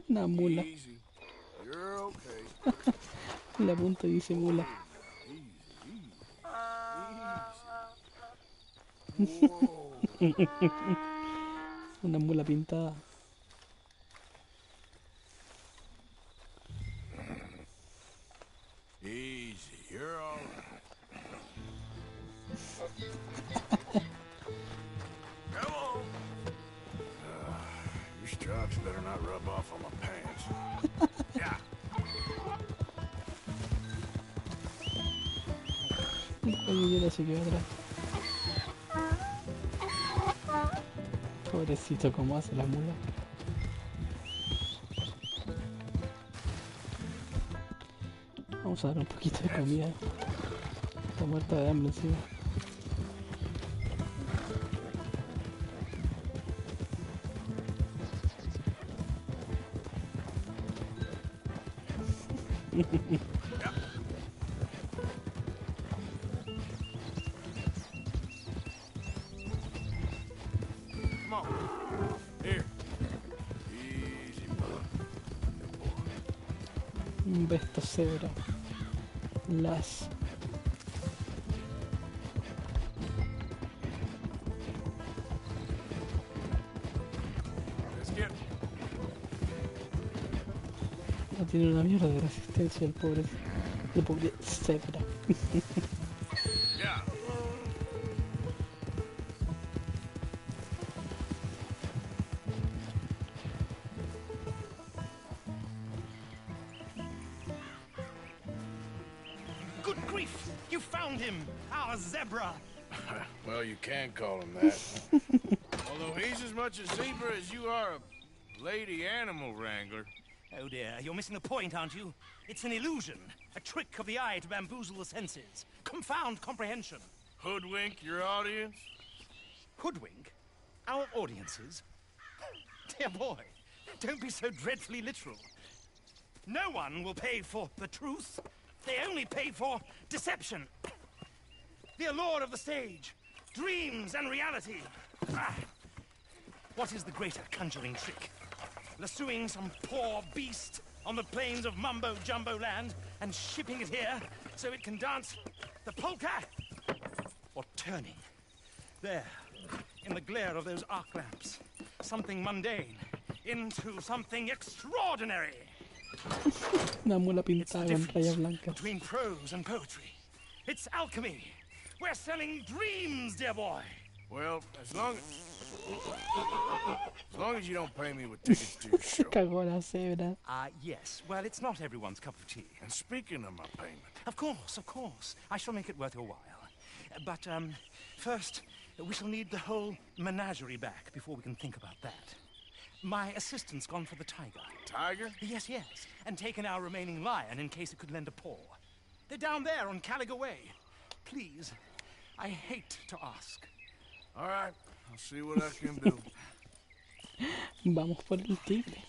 Una mula. Easy. You're okay. Le apunto y dice mula. Una mula pintada. Easy. You're all right. Come on. Your stripes better not rub off on my pants. Yeah. Ay, ahora se quedó atrás. Pobrecito, cómo hace la mula. Vamos a dar un poquito de comida. Está muerta de hambre encima. Come on. Here. Easy, bud. Un besto cebra. Las. Let's get. No tiene una mierda de resistencia el pobre cebra. Yeah. Good grief! You found him! Our zebra! Well, you can call him that. Although he's as much a zebra as you are a lady animal wrangler. Oh dear, you're missing the point, aren't you? It's an illusion. A trick of the eye to bamboozle the senses. Confound comprehension. Hoodwink your audience? Hoodwink? Our audiences? Dear boy, don't be so dreadfully literal. No one will pay for the truth. They only pay for deception. The allure of the stage. Dreams and reality. Ah. What is the greater conjuring trick? Lassoing some poor beast on the plains of mumbo-jumbo land and shipping it here so it can dance the polka? Or turning, there, in the glare of those arc lamps, something mundane into something extraordinary? Una mula pintada con rayas blancas. Between prose and poetry. It's alchemy. We're selling dreams, dear boy. Well, as long as you don't pay me with tickets to your show. Cagó la cebra. Yes. Well, it's not everyone's cup of tea. And speaking of my payment. Of course. I shall make it worth your while. But, first, we shall need the whole menagerie back before we can think about that. My assistant's gone for the tiger. Tiger? Yes. And taken our remaining lion in case it could lend a paw. They're down there on Caliga Way. Please, I hate to ask. All right, I'll see what I can do. Vamos por el tigre.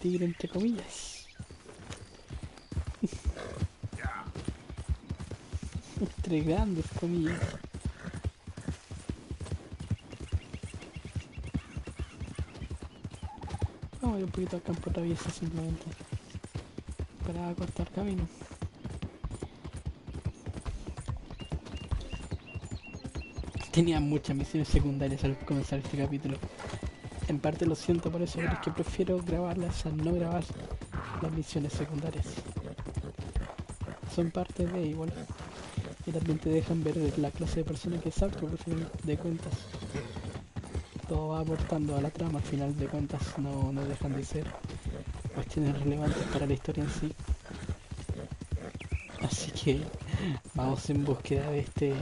Tigre entre comillas. Entre grandes comillas. Vamos a ir un poquito al campo traviesa simplemente para cortar camino. Tenía muchas misiones secundarias al comenzar este capítulo. En parte lo siento por eso, pero es que prefiero grabarlas al no grabar las misiones secundarias. Son parte de igual. Y también te dejan ver la clase de persona que es Arthur al final de cuentas. Todo va aportando a la trama, al final de cuentas no dejan de ser cuestiones relevantes para la historia en sí. Así que vamos en búsqueda de este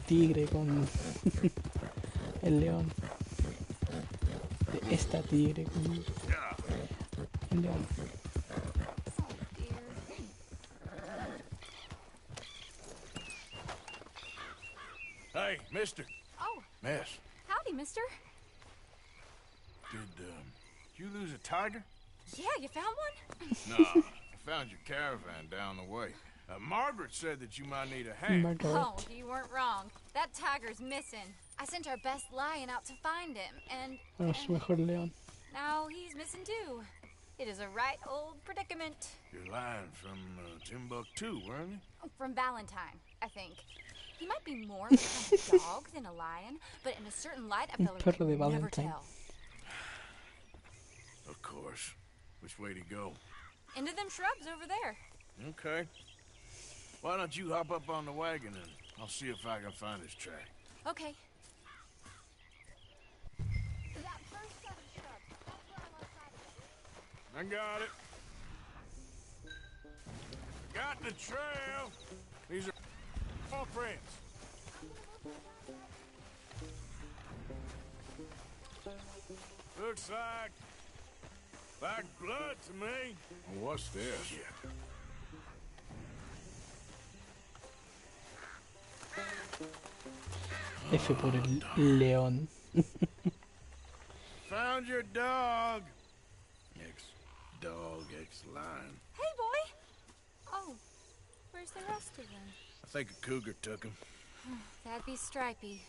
tigre con el león. De esta tigre con el león. Hey, mister. Oh. Miss. Howdy, mister. Did you lose a tiger? Yeah, you found one? Nah, I found your caravan down the way. Margaret said that you might need a hand. Oh, you weren't wrong. That tiger's missing. I sent our best lion out to find him, and Su mejor león. now he's missing too. It is a right old predicament. Your lion from Timbuktu, weren't you? From Valentine, I think. He might be more of a kind of dog than a lion, but in a certain light, a fella perro de can never Valentine. tell. Of course. Which way to go? Into them shrubs over there. Okay. Why don't you hop up on the wagon and I'll see if I can find his track. Okay. I got it. Got the trail. These are... my friends. Looks like blood to me. What's this? F por el león. Found your dog. Ex-dog, ex-lion. Hey, boy. Oh, where's the rest of them? I think a cougar took him. That'd be Stripey.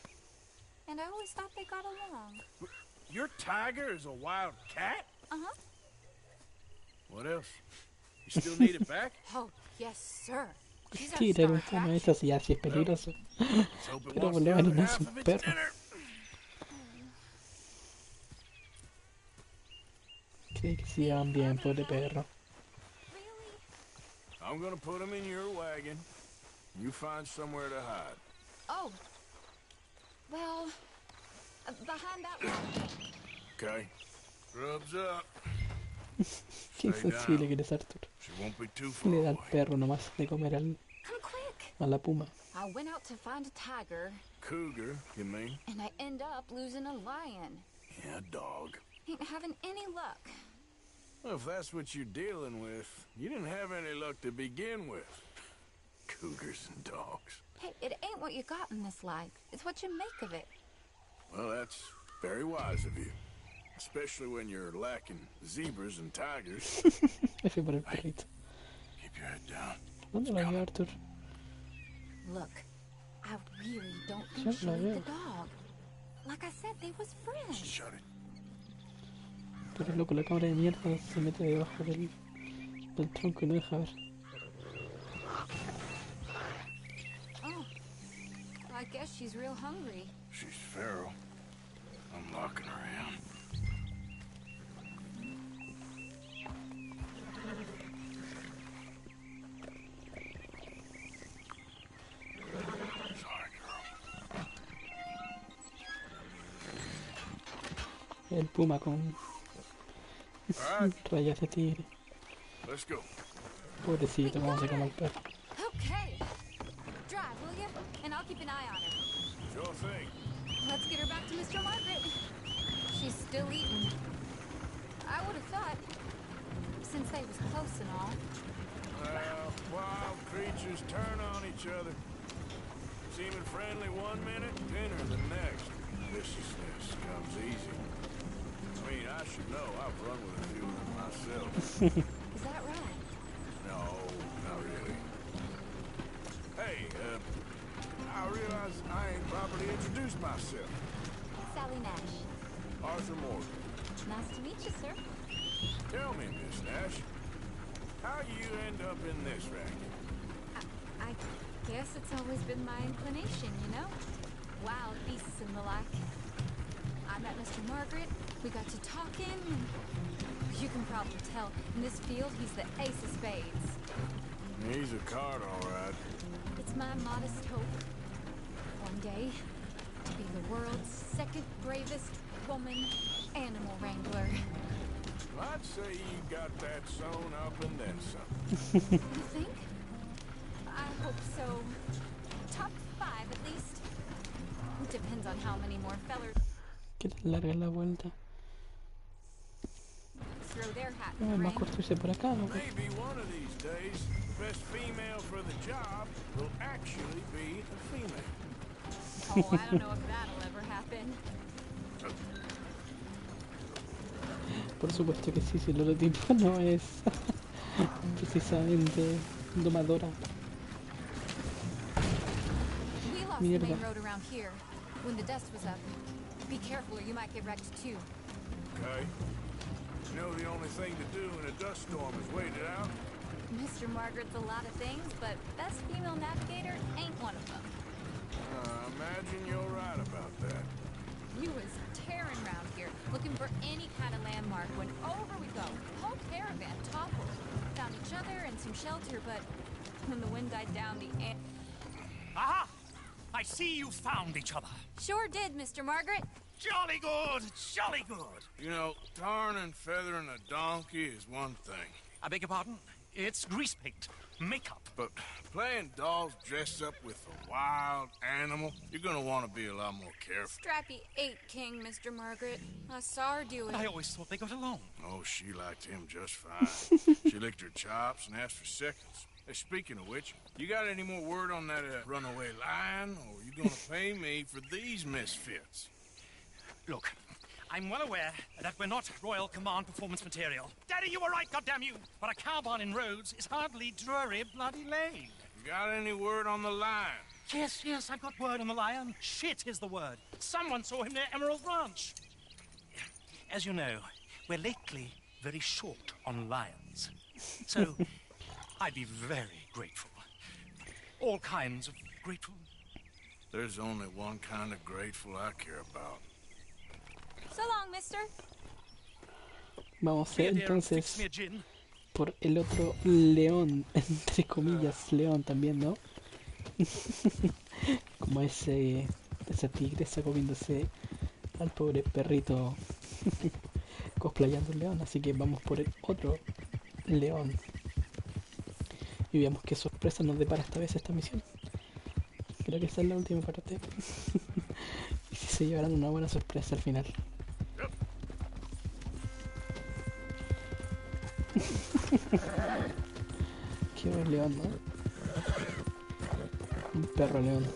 And I always thought they got along. Your tiger is a wild cat? Uh-huh. What else? You still need it back? Oh, yes, sir. She's our Tirar star un puma de attraction. esos ya sí es peligroso. Let's hope it Pero wants por the lo other menos no es half un of its perro. dinner. Cree que sí van bien, pobre perro. I'm gonna put him in your wagon. You find somewhere to hide. Oh. Well, behind that wall. Okay. Grub's up. Qué insensible que eres, Arthur. She won't be too far Le da al away. perro nomás de comer Come quick. a la puma. I went out to find a tiger, Cougar, you mean? and I end up losing a lion. Yeah, dog. Ain't having any luck. Well, if that's what you're dealing with, you didn't have any luck to begin with. Cougars and dogs. Hey, it ain't what you got in this life. It's what you make of it. Well, that's very wise of you. Especially when you're lacking zebras and tigers. F por el perrito. Keep your head down. ¿Dónde lo vio, Arthur? Look, I really don't Ya think she la ate veo. the dog. Like I said, they was friends. Shut it. Pero loco, la cámara de mierda se mete debajo del tronco y no deja ver. Oh, I guess she's real hungry. She's feral. I'm locking her in. El puma con rayas de tigre. Let's go. Pobrecito, cómo se come el perro. Okay. Drive, will you? And I'll keep an eye on her. Sure thing. Let's get her back to Mr. Margaret. She's still eating. I would have thought, since they was close and all. Well, wild creatures turn on each other. Seeming friendly one minute, dinner the next. Viciousness comes easy. I mean, I should know. I've run with a few of them myself. Is that right? No, not really. Hey, I realize I ain't properly introduced myself. Sally Nash. Arthur Morgan. Nice to meet you, sir. Tell me, Miss Nash, how you end up in this racket? I guess it's always been my inclination, you know? Wild beasts and the like. I met Mr. Margaret, we got to talking, and you can probably tell, in this field, he's the ace of spades. He's a card, all right. It's my modest hope, one day, to be the world's second bravest woman animal wrangler. I'd say you got that sewn up and then some. You think? I hope so. Top 5, at least. Depends on how many more fellers Que tan larga es la vuelta. throw their hat No, in es the más ring. corto irse por acá, ¿no? Maybe one of these days, the best female for the job will actually be a female. Oh, I don't know if that'll ever happen. Por supuesto que sí, si el otro tipo no es precisamente domadora. We lost the Mierda. main road around here when the dust was up. Be careful or you might get wrecked too. Okay? You know the only thing to do in a dust storm is wait it out? Mr. Margaret's a lot of things, but best female navigator ain't one of them. Imagine you're right about that. We was tearing around here, looking for any kind of landmark when over we go. Whole caravan toppled. Found each other and some shelter, but when the wind died down, the air... Aha! I see you found each other. Sure did, Mr. Margaret. Jolly good, jolly good. You know, tarring and feathering a donkey is one thing. I beg your pardon? It's grease paint. makeup. But playing dolls dressed up with a wild animal, you're gonna want to be a lot more careful. Strappy ate King, Mr. Margaret. I saw her do it. I always thought they got along. Oh, she liked him just fine. She licked her chops and asked for seconds. Hey, speaking of which, you got any more word on that runaway lion, or are you gonna pay me for these misfits? Look, I'm well aware that we're not Royal Command performance material. Daddy, you were right, goddammit you! But a cowbarn in Rhodes is hardly Drury Bloody Lane. You got any word on the lion? Yes, I've got word on the lion. Shit is the word. Someone saw him near Emerald Ranch. As you know, we're lately very short on lions. So, I'd be very grateful. All kinds of grateful. There's only one kind of grateful I care about. So long, mister. Vamos entonces por el otro león, entre comillas, león también, ¿no? Como esa tigresa comiéndose al pobre perrito cosplayando un león. Así que vamos por el otro león y veamos qué sorpresa nos depara esta vez esta misión. Creo que esta es la última parte. Y si se llevarán una buena sorpresa al final. Qué buen león, ¿no? Un perro león.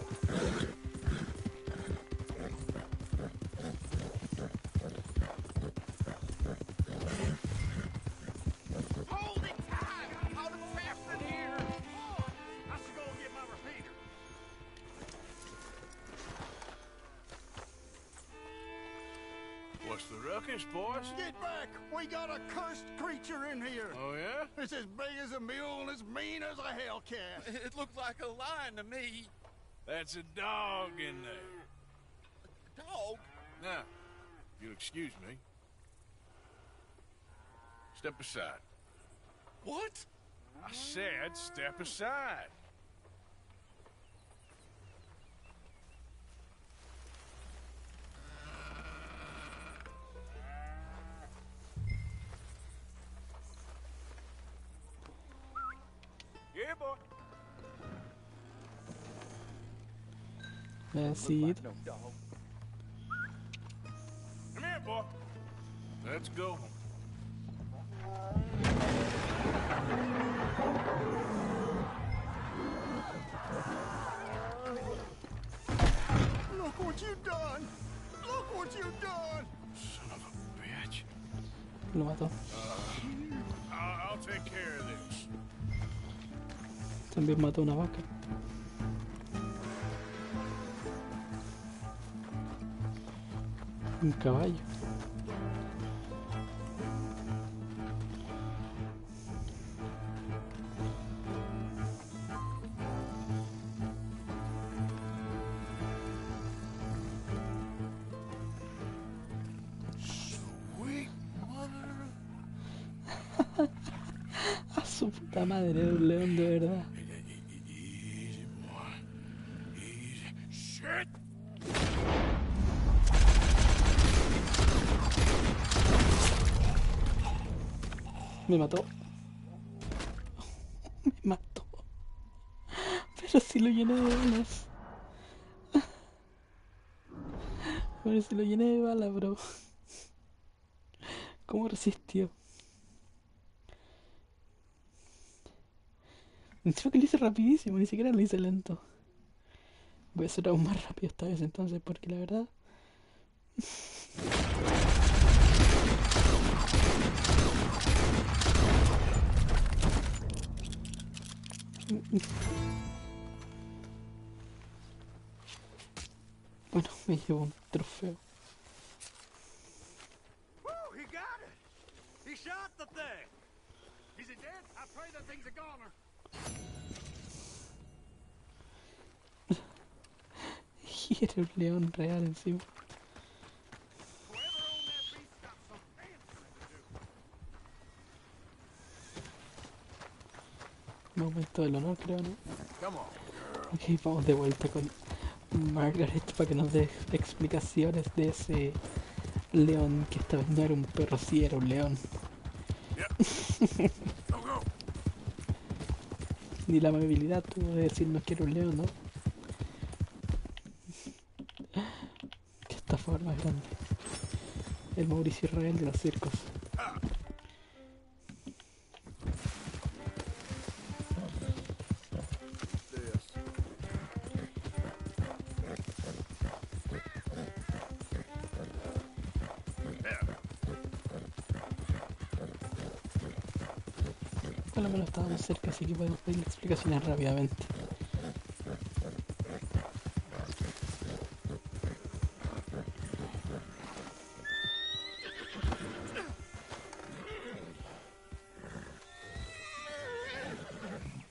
What's the ruckus, boys? Get back! We got a cursed creature in here. Oh, yeah? It's as big as a mule and as mean as a hellcat. It looked like a lion to me. That's a dog in there. A dog? Now, if you'll excuse me. Step aside. What? I said step aside. Yeah, boy. Así. Come here, boy. Let's go. Look what you've done! Look what you've done! Son of a bitch. Lo mató. I'll take care of this. También mató una vaca. Un caballo. Sweet mother. A su puta madre, era un león de verdad. Easy, boy. Easy. Shit! Me mató. Me mató. Pero si lo llené de balas. Pero si lo llené de balas, bro. ¿Cómo resistió? Encima que lo hice rapidísimo, ni siquiera lo hice lento. Voy a hacer aún más rápido esta vez entonces, porque la verdad... Bueno, me llevo un trofeo. Woo, he got it! He shot the thing! Is it dead? I pray that thing's a goner. Y era un león real encima. Momento del honor, creo, ¿no? Ok, vamos de vuelta con Margaret para que nos dé explicaciones de ese león que esta vez no era un perro, sí era un león. Ni la amabilidad tuvo de decir no quiero un león, ¿no? Qué estafador más grande. El Mauricio Israel de los circos. Por lo menos estábamos cerca, así que podemos pedir explicaciones rápidamente.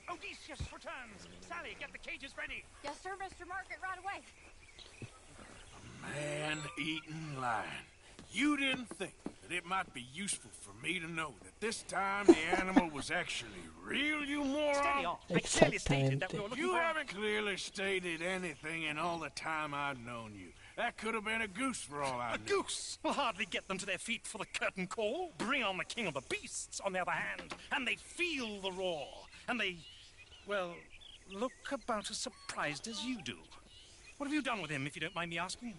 Odysseus returns. Sally, get the cages ready. Yes, sir, Mr. Market, right away. Man-eating lion. You didn't think that it might be useful for me to know that this time the animal was actually real, you moron? Steady on. I clearly stated that we were looking You for... haven't clearly stated anything in all the time I've known you. That could have been a goose for all I A knew. goose will hardly get them to their feet for the curtain call. Bring on the king of the beasts, on the other hand, and they feel the roar. And they, well, look about as surprised as you do. What have you done with him, if you don't mind me asking?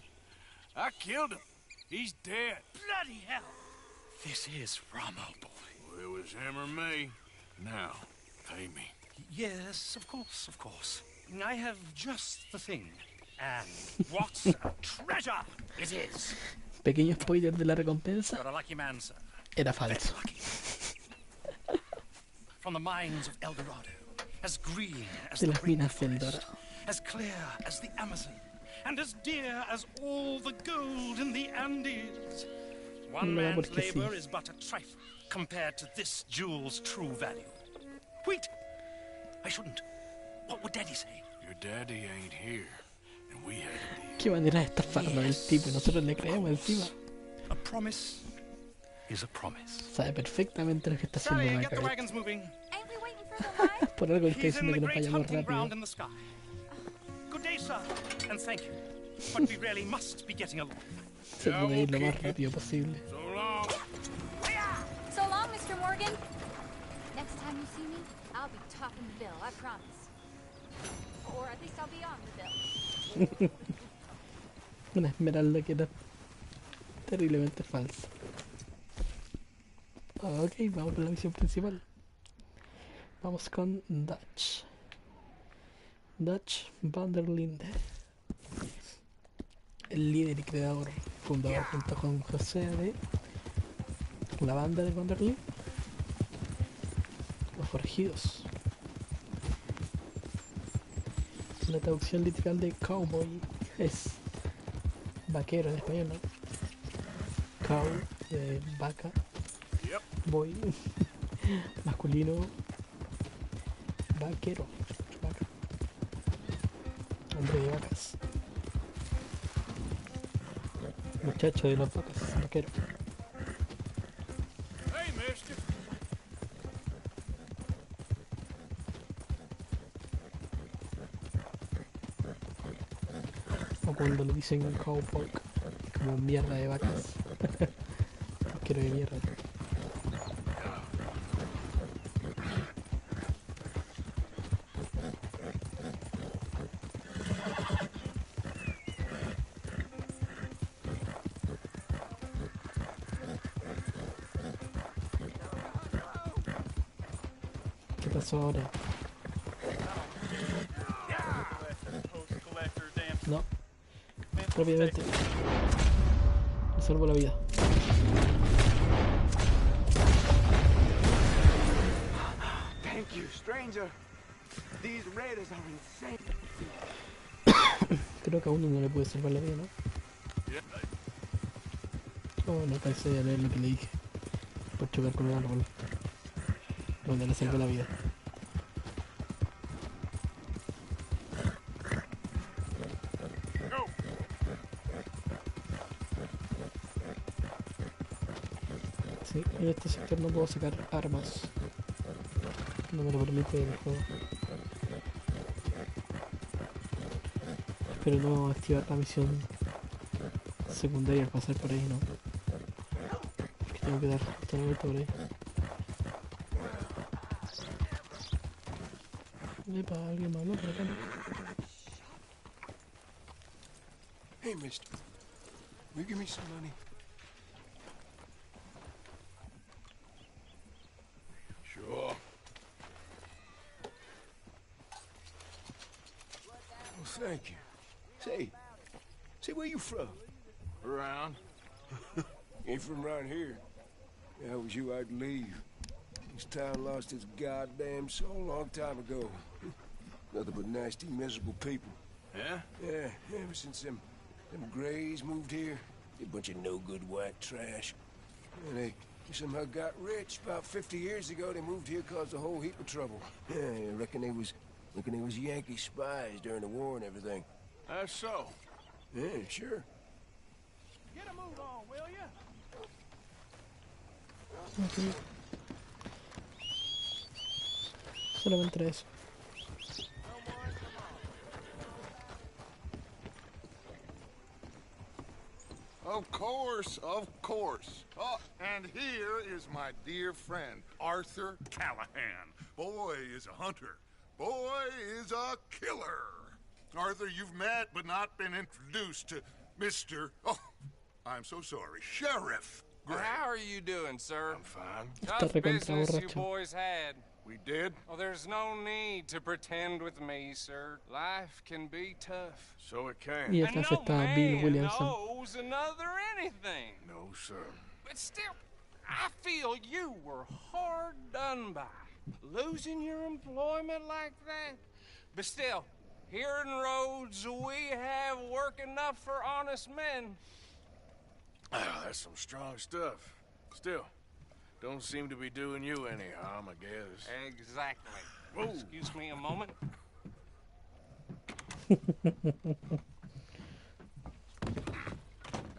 I killed him. He's dead. Bloody hell! This is Ramo, boy. Well, it was him or me. Now, pay me. Yes, of course, of course. I have just the thing. And what a treasure it is! Pequeño spoiler de la recompensa. You're a lucky man, sir. Era falso. From the mines of El Dorado, as green as De the las minas del rainforest, Dorado. as clear as the Amazon, and as dear as all the gold in the Andes. One No, man's porque sí. labor is but a trifle compared to this jewel's true value. Wait! I shouldn't. What would Daddy say? Your daddy ain't here, and we had a deal. Qué manera de estafarnos el tipo y nosotros le creemos encima. A promise is a promise. Sabe perfectamente lo que está Sally, haciendo get the Macabre. wagons moving. Ain't we waiting for the line? Por algo le está He's in diciendo the que nos great vayamos hunting ground rápido. in the sky. Good day, sir, and thank you. But we really must be getting along. Se puede ir lo más rápido posible. So long. So long, Mr. Morgan. Next time you see me, I'll be topping the bill, I promise. Or at least I'll be on the bill. Una esmeralda que era terriblemente falsa. Ok, vamos con la misión principal. Vamos con Dutch. Dutch van der Linde. El líder y creador, fundador junto con José de la banda de Van der Linde. Los Forjidos. La traducción literal de cowboy es vaquero en español, ¿no? Cow de vaca. Boy masculino. Vaquero. Vaca. Hombre de vacas. Muchacho de las vacas. Vaquero. Hey, mister. O cuando le dicen cowboy como mierda de vacas. Vaquero de mierda. ¿Qué pasó ahora? No. Rápidamente. Me salvo la vida. Thank you, stranger. These raiders are insane. Creo que a uno no le pude salvar la vida, ¿no? Oh, no alcancé a leer lo que le dije. Por chocar con el árbol. Donde le salvé la vida. Sí, en este sector no puedo sacar armas. No me lo permite el juego. Espero no activar la misión secundaria al pasar por ahí, ¿no? Porque tengo que dar justo la vuelta por ahí. Epa, alguien me habló por acá. Hey, mister. Will you give me some money? Sure. Well, thank you. Say, where you from? Around. Ain't from around here. If I was you, I'd leave. This town lost its goddamn soul a long time ago. Nothing but nasty, miserable people. Yeah? Yeah, ever since them Greys moved here, a bunch of no-good white trash. And they somehow got rich. About 50 years ago, they moved here, caused a whole heap of trouble. Yeah, I reckon they was Yankee spies during the war and everything. That's so. Yeah, sure. Get a move on, will ya? Ok. Solamente era eso. Of course, of course. Oh, and here is my dear friend, Arthur Callahan. Boy is a hunter. Boy is a killer. Arthur, you've met but not been introduced to Mr. Oh, I'm so sorry, Sheriff Gray. How are you doing, sir? I'm fine. Tough business you boys had. We did? Oh, there's no need to pretend with me, sir. Life can be tough. So it can. Y atrás está Bill Williamson. knows another anything. No, sir. But still, I feel you were hard done by. Losing your employment like that. But still, here in Rhodes, we have work enough for honest men. Oh, that's some strong stuff. Still, don't seem to be doing you any harm, I guess. Exactly. Whoa. Excuse me a moment.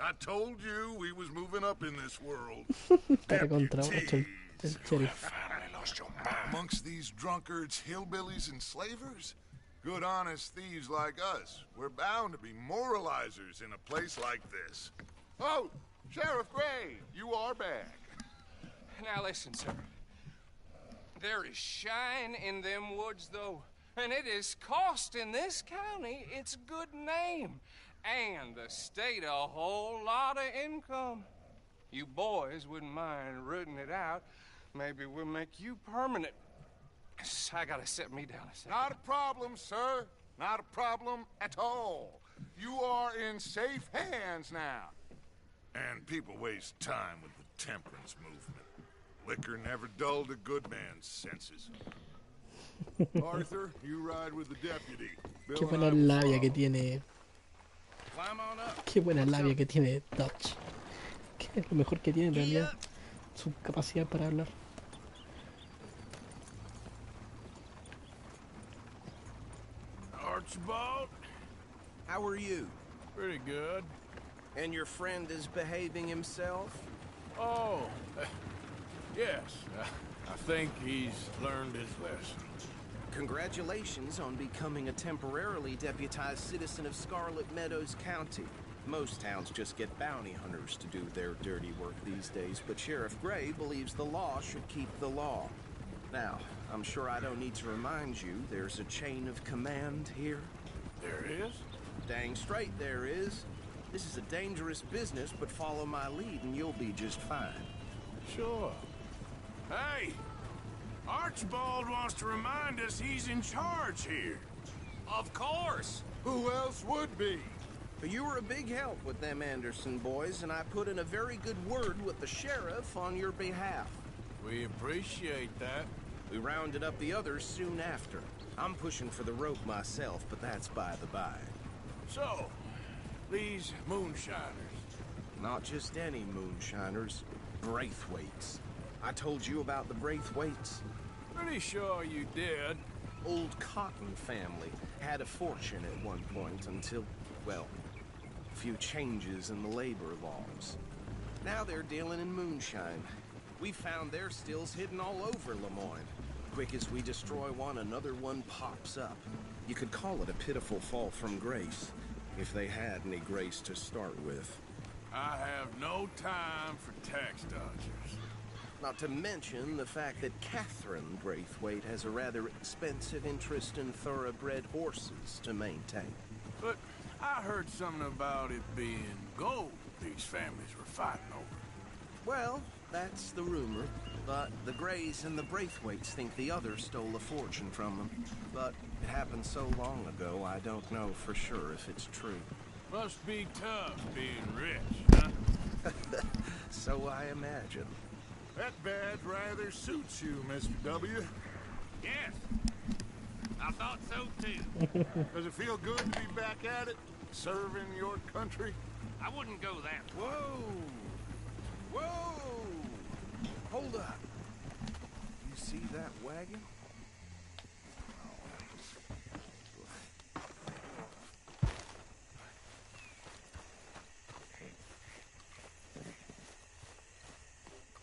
I told you we was moving up in this world. Está recontra borracho el sheriff. Amongst these drunkards, hillbillies, and slavers? Good honest thieves like us. We're bound to be moralizers in a place like this. Oh, Sheriff Gray, you are back. Now listen, sir. There is shine in them woods, though, and it is costing this county its good name and the state a whole lot of income. You boys wouldn't mind rooting it out. Maybe we'll make you permanent. I gotta set me down a second. Not a problem, sir. Not a problem at all. You are in safe hands now. And people waste time with the temperance movement. Liquor never dulled a good man's senses. Arthur, you ride with the deputy. Qué buena labia que tiene. Qué buena labia que tiene Dutch. Que es lo mejor que tiene en realidad. Su capacidad para hablar. Archibald? How are you? Pretty good. And your friend is behaving himself? Oh, yes. I think he's learned his lesson. Congratulations on becoming a temporarily deputized citizen of Scarlet Meadows County. Most towns just get bounty hunters to do their dirty work these days, but Sheriff Gray believes the law should keep the law. Now, I'm sure I don't need to remind you there's a chain of command here. There is? Dang straight there is. This is a dangerous business, but follow my lead and you'll be just fine. Sure. Hey! Archibald wants to remind us he's in charge here. Of course! Who else would be? But you were a big help with them Anderson boys, and I put in a very good word with the sheriff on your behalf. We appreciate that. We rounded up the others soon after. I'm pushing for the rope myself, but that's by the by. So, these moonshiners. Not just any moonshiners, Braithwaites. I told you about the Braithwaites. Pretty sure you did. Old Cotton family had a fortune at one point until, well, a few changes in the labor laws. Now they're dealing in moonshine. We found their stills hidden all over Lemoyne. Quick as we destroy one, another one pops up. You could call it a pitiful fall from grace, if they had any grace to start with. I have no time for tax dodgers. Not to mention the fact that Catherine Braithwaite has a rather expensive interest in thoroughbred horses to maintain. But I heard something about it being gold these families were fighting over. Well, that's the rumor. But the Greys and the Braithwaites think the others stole a fortune from them. But it happened so long ago, I don't know for sure if it's true. Must be tough being rich, huh? So I imagine. That badge rather suits you, Mr. W. Yes. I thought so too. Does it feel good to be back at it? Serving your country? I wouldn't go that far. Whoa! Whoa! Hold up. You see that wagon?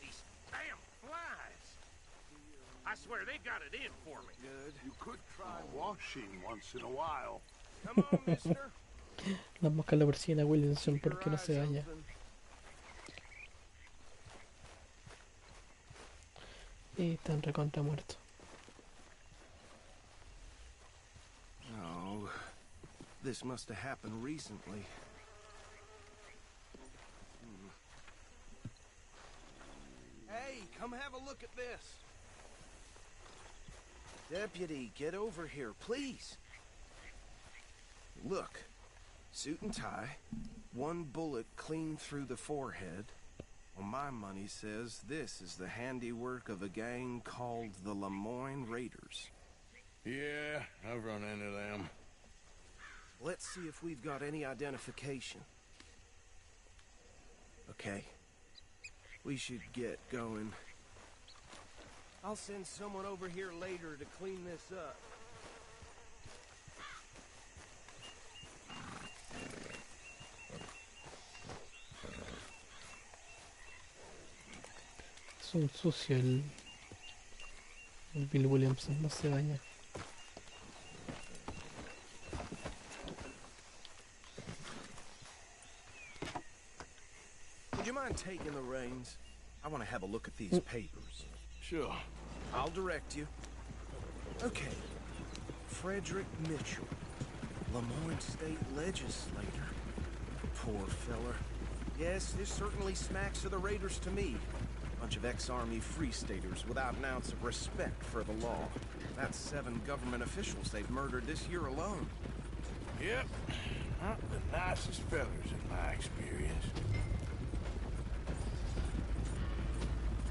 These damn flies. I swear they got it in for me. Good. You could try washing once in a while. Come on, mister. La mosca la persiguen a Williamson porque no se daña. Y están recontra muertos. Oh, this must have happened recently. Hey, come have a look at this. Deputy, get over here, please. Look, suit and tie, one bullet clean through the forehead. Well, my money says this is the handiwork of a gang called the Lemoyne Raiders. Yeah, I've run into them. Let's see if we've got any identification. Okay. We should get going. I'll send someone over here later to clean this up. Es un sucio el Bill Williamson, no se baña. Would you mind taking the reins? I want to have a look at these papers. Sure. I'll direct you. Okay. Frederick Mitchell, Lemoyne State Legislator. Poor feller. Yes, this certainly smacks of the Raiders to me. Bunch of ex-Army Free Staters without an ounce of respect for the law. That's 7 government officials they've murdered this year alone. Yep. Not the nicest fellas in my experience.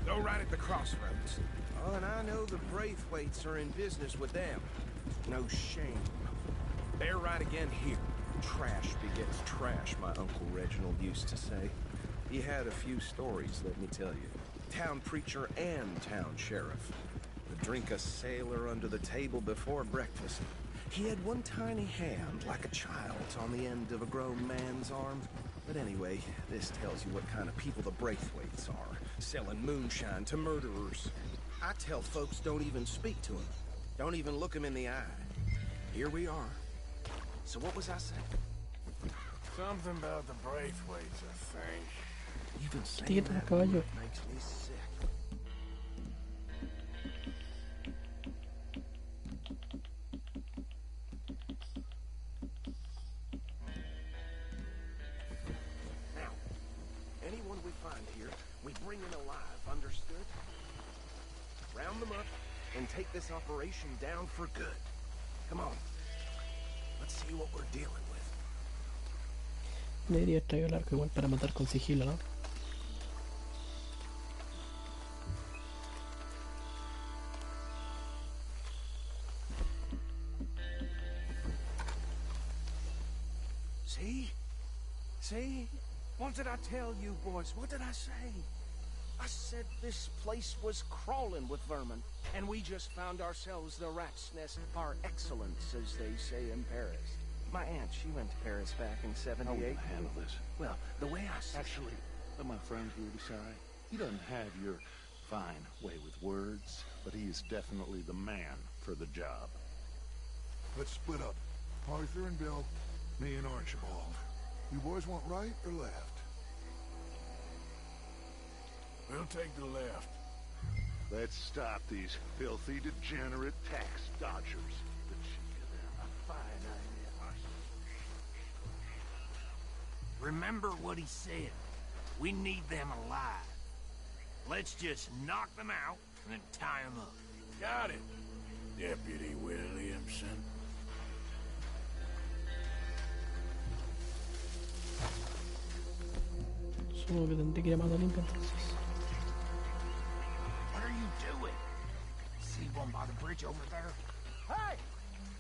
Go right at the crossroads. Oh, and I know the Braithwaites are in business with them. No shame. Bear right again here. Trash begets trash, my Uncle Reginald used to say. He had a few stories, let me tell you. Town preacher and town sheriff. Would drink a sailor under the table before breakfast. He had one tiny hand, like a child's, on the end of a grown man's arm. But anyway, this tells you what kind of people the Braithwaites are. Selling moonshine to murderers. I tell folks don't even speak to them. Don't even look them in the eye. Here we are. So what was I saying? Something about the Braithwaites, I think. Even saying that word makes me sick. Now, anyone we find here, we bring in alive, understood? Round them up and take this operation down for good. Come on. Let's see what we're dealing with. Debería traer el arco igual para matar con sigilo, ¿no? See? See? What did I tell you, boys? What did I say? I said this place was crawling with vermin, and we just found ourselves the rat's nest par excellence, as they say in Paris. My aunt, she went to Paris back in '78. How will you handle this? Well, the way I see Actually, let my friend here decide. He doesn't have your fine way with words, but he is definitely the man for the job. Let's split up. Arthur and Bill, me and Archibald. You boys want right or left? We'll take the left. Let's stop these filthy, degenerate tax dodgers. The chick of them, a fine idea. Remember what he said. We need them alive. Let's just knock them out and then tie them up. Got it, Deputy Williamson. Supongo que tendré que llamar a limpia entonces. What are you doing? See one by the bridge over there? Hey!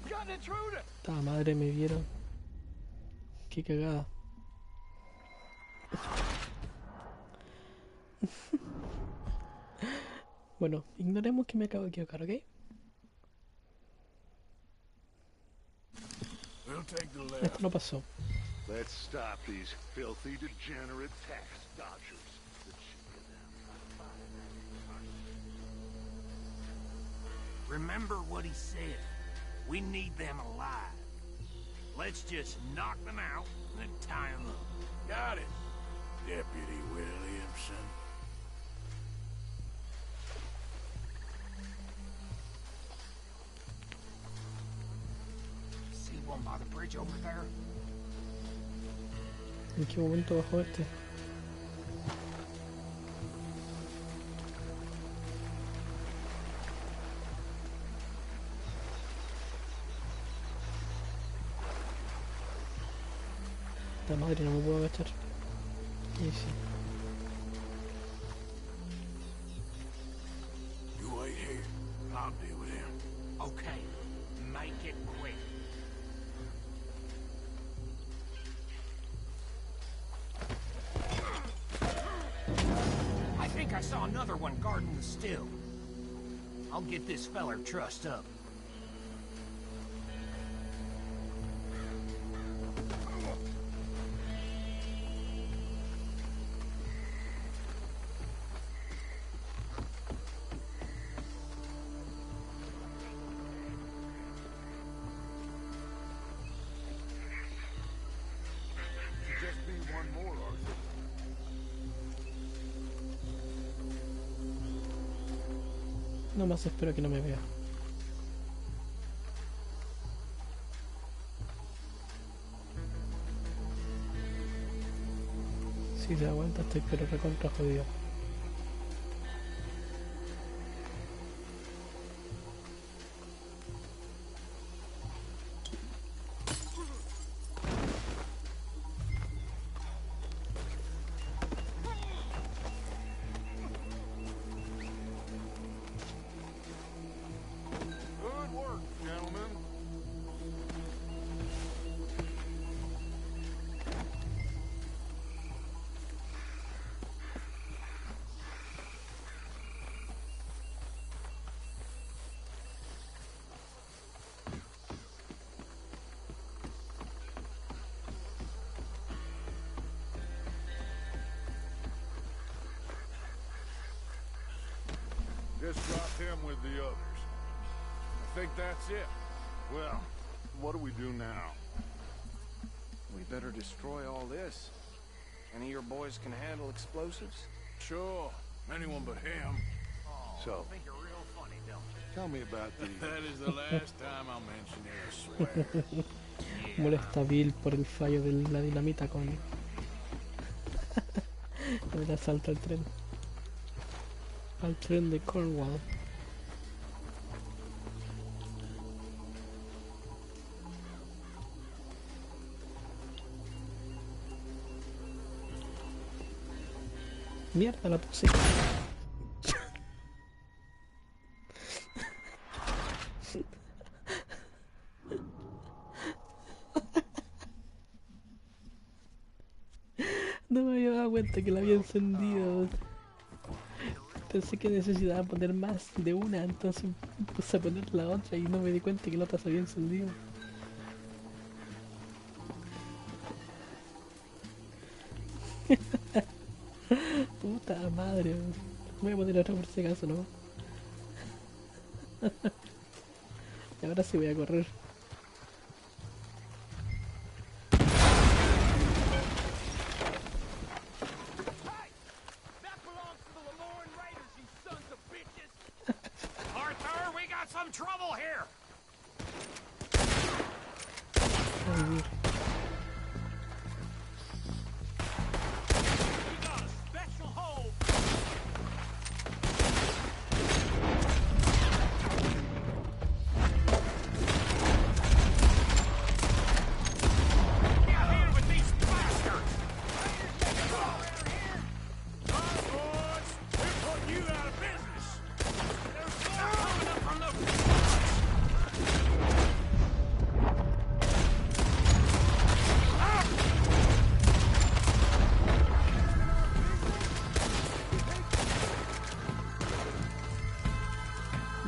You got an intruder! Ta madre, me vieron. Qué cagada. Bueno, ignoremos que me acabo de equivocar, ¿ok? We'll take the left. Esto no pasó. Let's stop these filthy, degenerate tax dodgers. The chick of them, a fine idea. Remember what he said. We need them alive. Let's just knock them out and then tie them up. Got it, Deputy Williamson. See one by the bridge over there? ¿En qué momento bajó este? La madre, no me puedo agachar. Y sí. You wait here. I'll deal with him. Okay, make it quick. I think I saw another one guarding the still. I'll get this feller trussed up. Just be one more, Arthur. No más espero que no me vea. Si se da cuenta estoy pero recontra jodido. Good work, gentlemen. Just drop him with the others. I think that's it. Well, what do we do now? We better destroy all this. Any of your boys can handle explosives? Sure, anyone but him. So, I think you're real funny, don't you? tell me about the... That is the last time I'll mention it, I swear. Molesta a Bill por el fallo de la dinamita con el asalto al tren. Al tren de Cornwall. Mierda, la puse. No me había dado cuenta que la había encendido. Pensé que necesitaba poner más de una, entonces puse a poner la otra y no me di cuenta que la otra se había encendido. Puta madre, voy a poner otra por si acaso, ¿no? Y ahora sí voy a correr.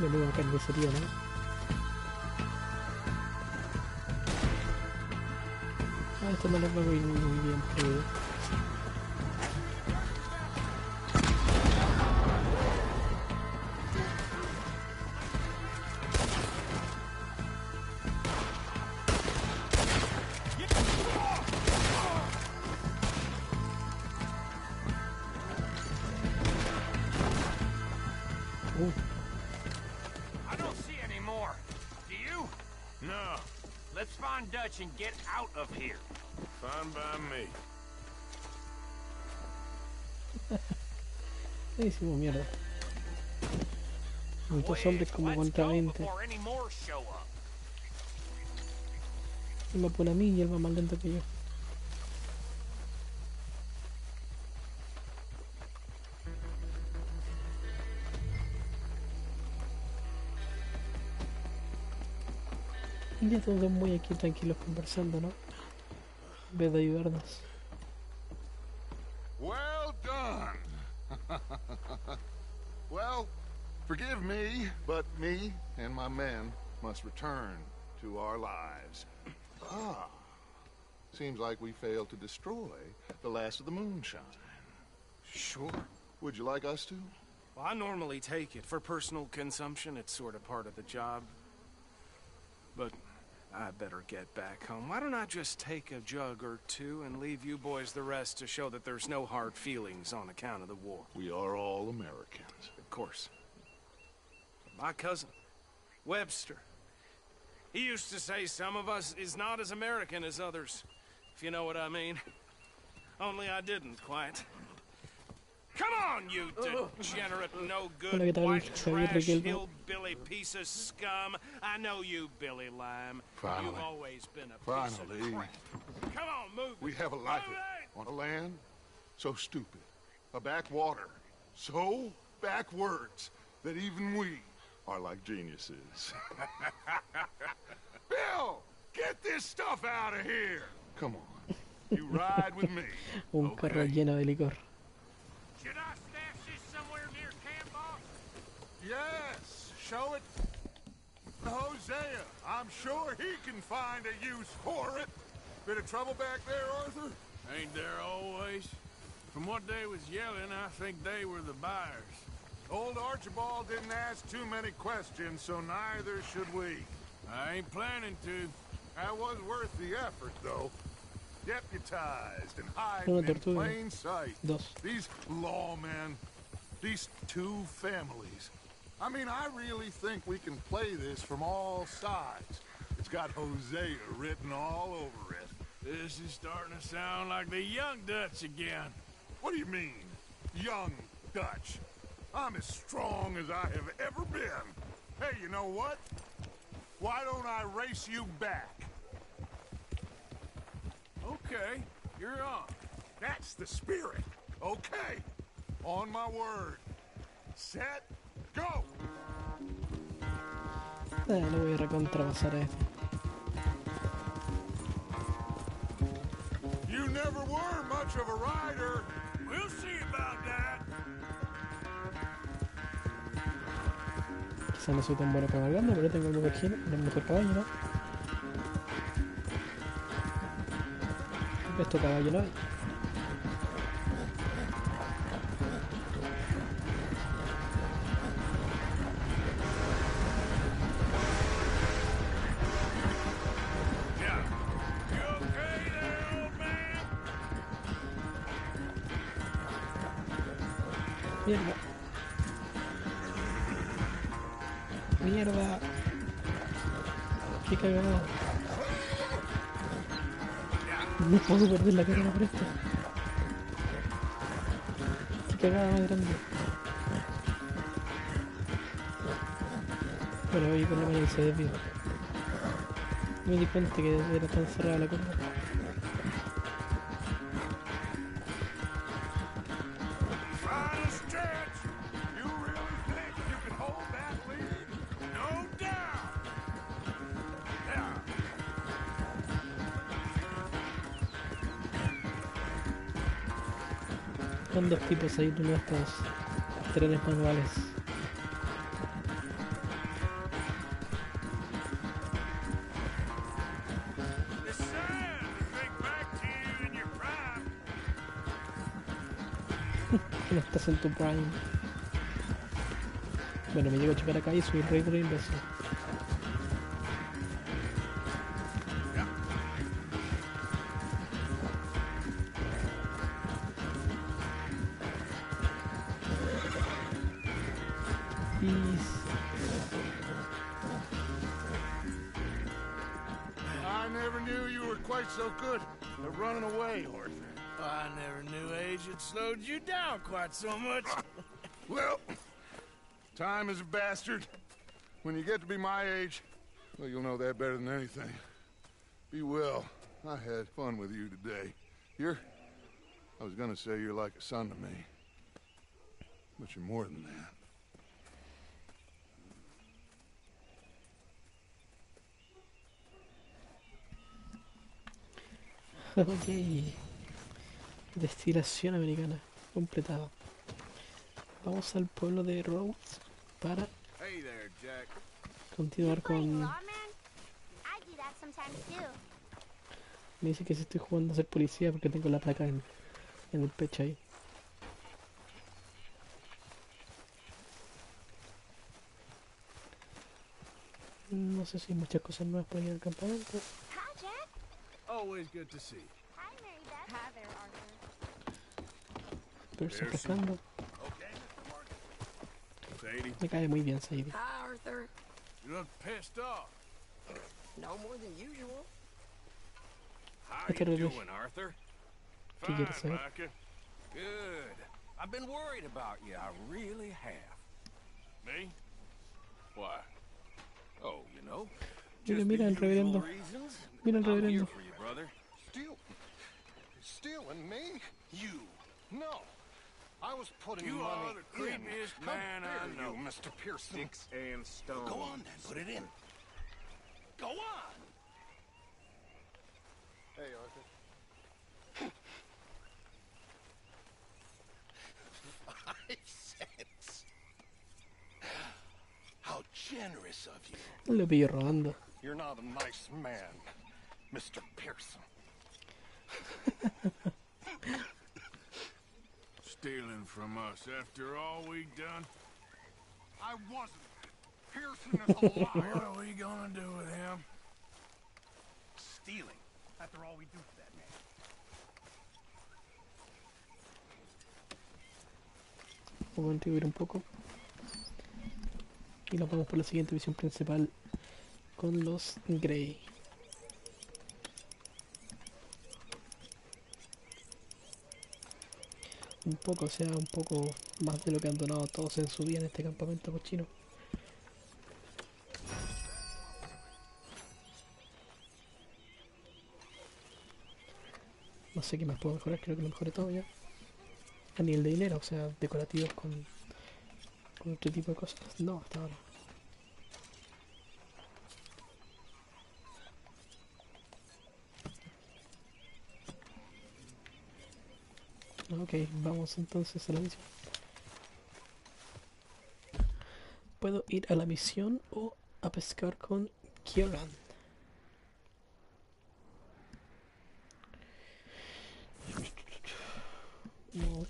nueva carnicería, ¿no? Ah, esto no les va muy bien, creo. I don't see any more. Do you? No. Let's find Dutch and get out of here. Fine by me. Le hicimos mierda. Muchos hombres como contra 20. Before any more show up. Él va por a mí y él va más lento que yo. Y ya todos muy aquí tranquilos conversando, ¿no? En vez de ayudarnos. Well done. Well, forgive me, but me and my men must return to our lives. Ah, seems like we failed to destroy the last of the moonshine. Sure. Would you like us to? Well, I normally take it for personal consumption. It's sort of part of the job. But I better get back home. Why don't I just take a jug or two and leave you boys the rest to show that there's no hard feelings on account of the war? We are all Americans. Of course. My cousin, Webster, he used to say some of us is not as American as others, if you know what I mean. Only I didn't quite. Come on, you degenerate, no-good, white trash, hillbilly piece of scum. I know you, Billy Lime. Finally. You've always been a piece of crap. Come on, move it. We have a life on a land so stupid, a backwater so backwards that even we are like geniuses. Bill, get this stuff out of here. Come on, you ride with me. Un carro lleno de licor. Should I stash this somewhere near camp, boss? Yes, show it to Hosea. I'm sure he can find a use for it. Bit of trouble back there, Arthur? Ain't there always? From what they was yelling, I think they were the buyers. Old Archibald didn't ask too many questions, so neither should we. I ain't planning to. That was worth the effort, though. Deputized and hiding in plain sight. These lawmen, these two families. I mean, I really think we can play this from all sides. It's got Hosea written all over it. This is starting to sound like the young Dutch again. What do you mean, young Dutch? I'm as strong as I have ever been. Hey, you know what? Why don't I race you back? Okay, you're on. That's the spirit. Okay. On my word. Set, go! Le voy a recontrapasar a este. You never were much of a rider. We'll see about that. Quizá no soy tan bueno cabalgando, pero tengo el mejor caballo, ¿no? Esto caballo no hay. Mierda. Mierda. Qué cagada. No puedo perder la carrera por esto. Qué cagada más grande. Bueno, voy por la mañana y se desvió. Me di cuenta que era tan cerrada la curva. Son dos tipos ahí de nuestros trenes manuales. No estás en tu prime. Bueno, me llego a chocar acá y soy el rey de los imbéciles. I never knew you were quite so good at running away, Arthur. I never knew age had slowed you down quite so much. Well, time is a bastard. When you get to be my age, well, you'll know that better than anything. Be well. I had fun with you today. I was gonna say you're like a son to me. But you're more than that. Ok. Destilación americana completada. Vamos al pueblo de Rhodes para continuar con... Me dice que si estoy jugando a ser policía porque tengo la placa en el pecho ahí. No sé si hay muchas cosas nuevas por ahí en el campamento. Always good to see you. Hi, Mary Beth. Hi there, Arthur. Pero está pescando. Sadie. Me cae muy bien, Sadie. Hi, Arthur. You look pissed off. No more than usual. How Este you reloj. doing, Arthur? ¿Qué quieres saber? Micah. Good. I've been worried about you. I really have. Me? Why? Oh, you know. Mira, just mira the el reverendo. usual reasons. Mira el I'm here reverendo. for you, brother. Stealing me? You? No. I was putting You money are the in. creepiest How man I dare know. you, Mr. Pearson? Sticks and stones. Go on then, put it in. Go on! Hey, Arthur. 5 cents. How generous of you. Lo pillo robando. You're not a nice man, Mr. Pearson. Stealing from us after all we done? I wasn't. Pearson is a liar. What are we gonna do with him? Stealing. After all we do for that man. Vamos a contribuir un poco. Y nos vamos por la siguiente misión principal con los Grey. Un poco, o sea, un poco más de lo que han donado todos en su vida en este campamento cochino. No sé qué más puedo mejorar, creo que lo mejoré todo ya. A nivel de dinero, o sea, decorativos con otro tipo de cosas. No, hasta ahora. Ok, vamos entonces a la misión. Puedo ir a la misión o a pescar con Kieran. No.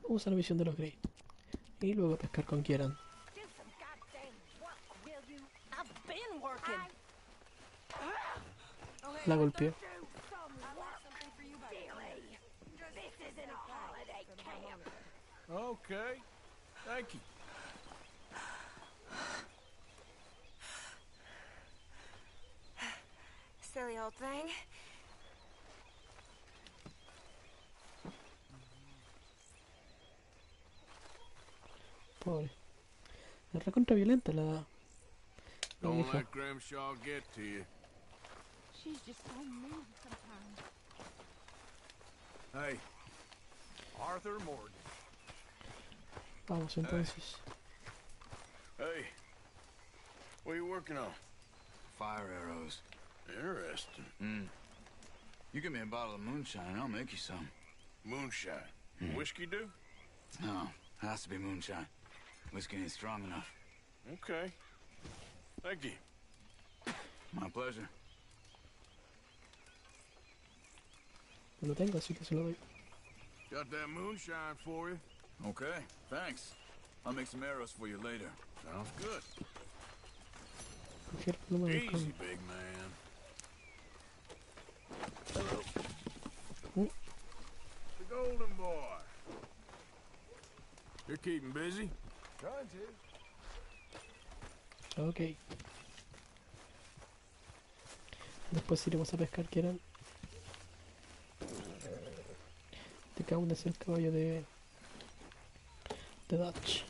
Vamos a la misión de los Grey. Y luego a pescar con Kieran. I've been working. La golpeó. This isn't a holiday camp. Okay. Thank you. Silly old thing. Pobre. Es recontra violenta la Don't hija. let Grimshaw get to you. She's just so mean sometimes. Hey, Arthur Morgan. Vamos entonces. Hey, what are you working on? Fire arrows. Interesting. You give me a bottle of moonshine and I'll make you some. Moonshine. Whiskey do? No, has to be moonshine. Whiskey ain't strong enough. Okay. Thank you. My pleasure. lo tengo, así que se lo doy. Got that moonshine for you. Okay, thanks. I'll make some arrows for you later. Sounds good. Coger el número de Easy, cambio. big man. The golden boy. You're keeping busy? Trying to. Ok. Después iremos a pescar, que eran... De cada uno es el caballo de Dutch.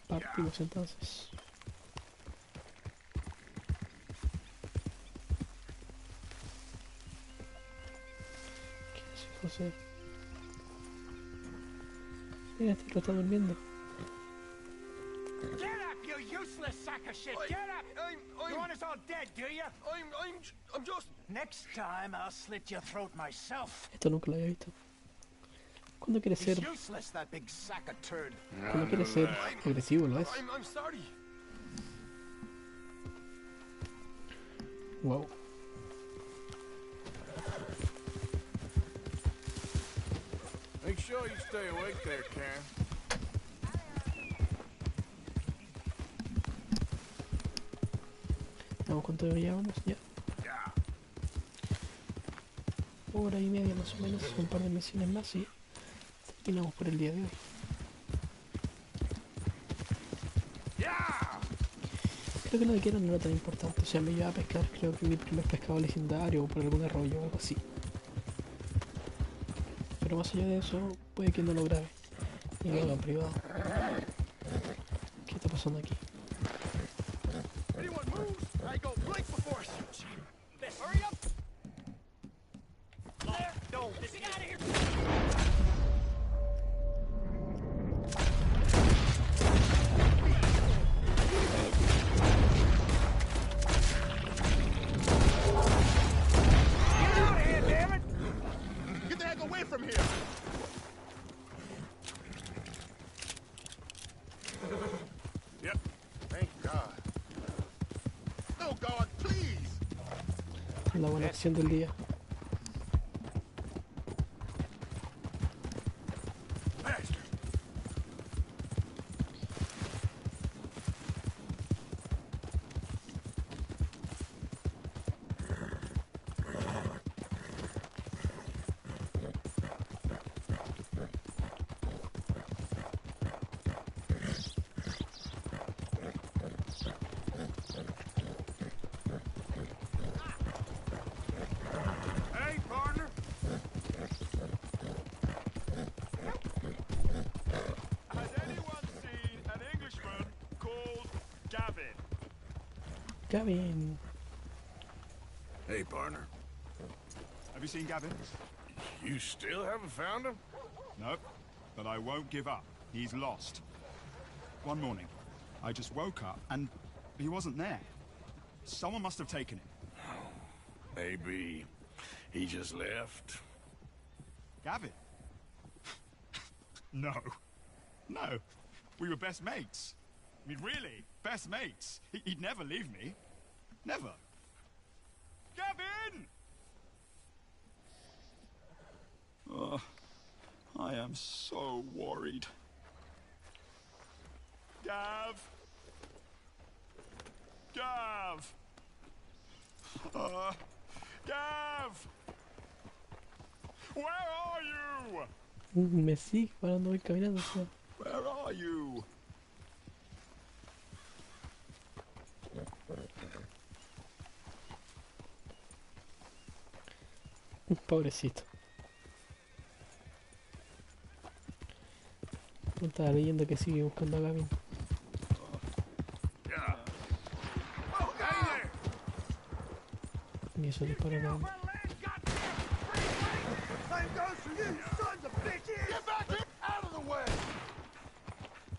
Partimos entonces. ¿Qué hace José? Mira, este lo está durmiendo. Get up, you useless sack of shit! Get up! You want us all dead, do you? I'm just... Next time, I'll slit your throat myself. Esto nunca lo había visto. Cuando quiere ser... He's useless, that big sack of turd. Cuando quiere ser agresivo lo es. I'm sorry. Wow. Make sure you stay awake there, Karen. Vamos, ¿cuánto llevamos? Ya. Hora y media más o menos, un par de misiones más y terminamos por el día de hoy. Creo que lo de Kieran no era tan importante, o sea, me iba a pescar, creo que mi primer pescado legendario o por algún arroyo o algo así. Pero más allá de eso, puede que no lo grabe y lo haga en privado. ¿Qué está pasando aquí? La buena acción del día. Gavin. Hey, partner. Have you seen Gavin? You still haven't found him? Nope, but I won't give up. He's lost. One morning, I just woke up and he wasn't there. Someone must have taken him. Maybe he just left. Gavin? No. No. We were best mates. I mean, really, best mates. He'd never leave me. Never. Gavin! Oh, I am so worried. Gav! Gav! Gav! Where are you? Me sigue cuando voy caminando. O sea. Where are you? Pobrecito. No estaba leyendo que sigue buscando a Gavin. Y eso dispara nada.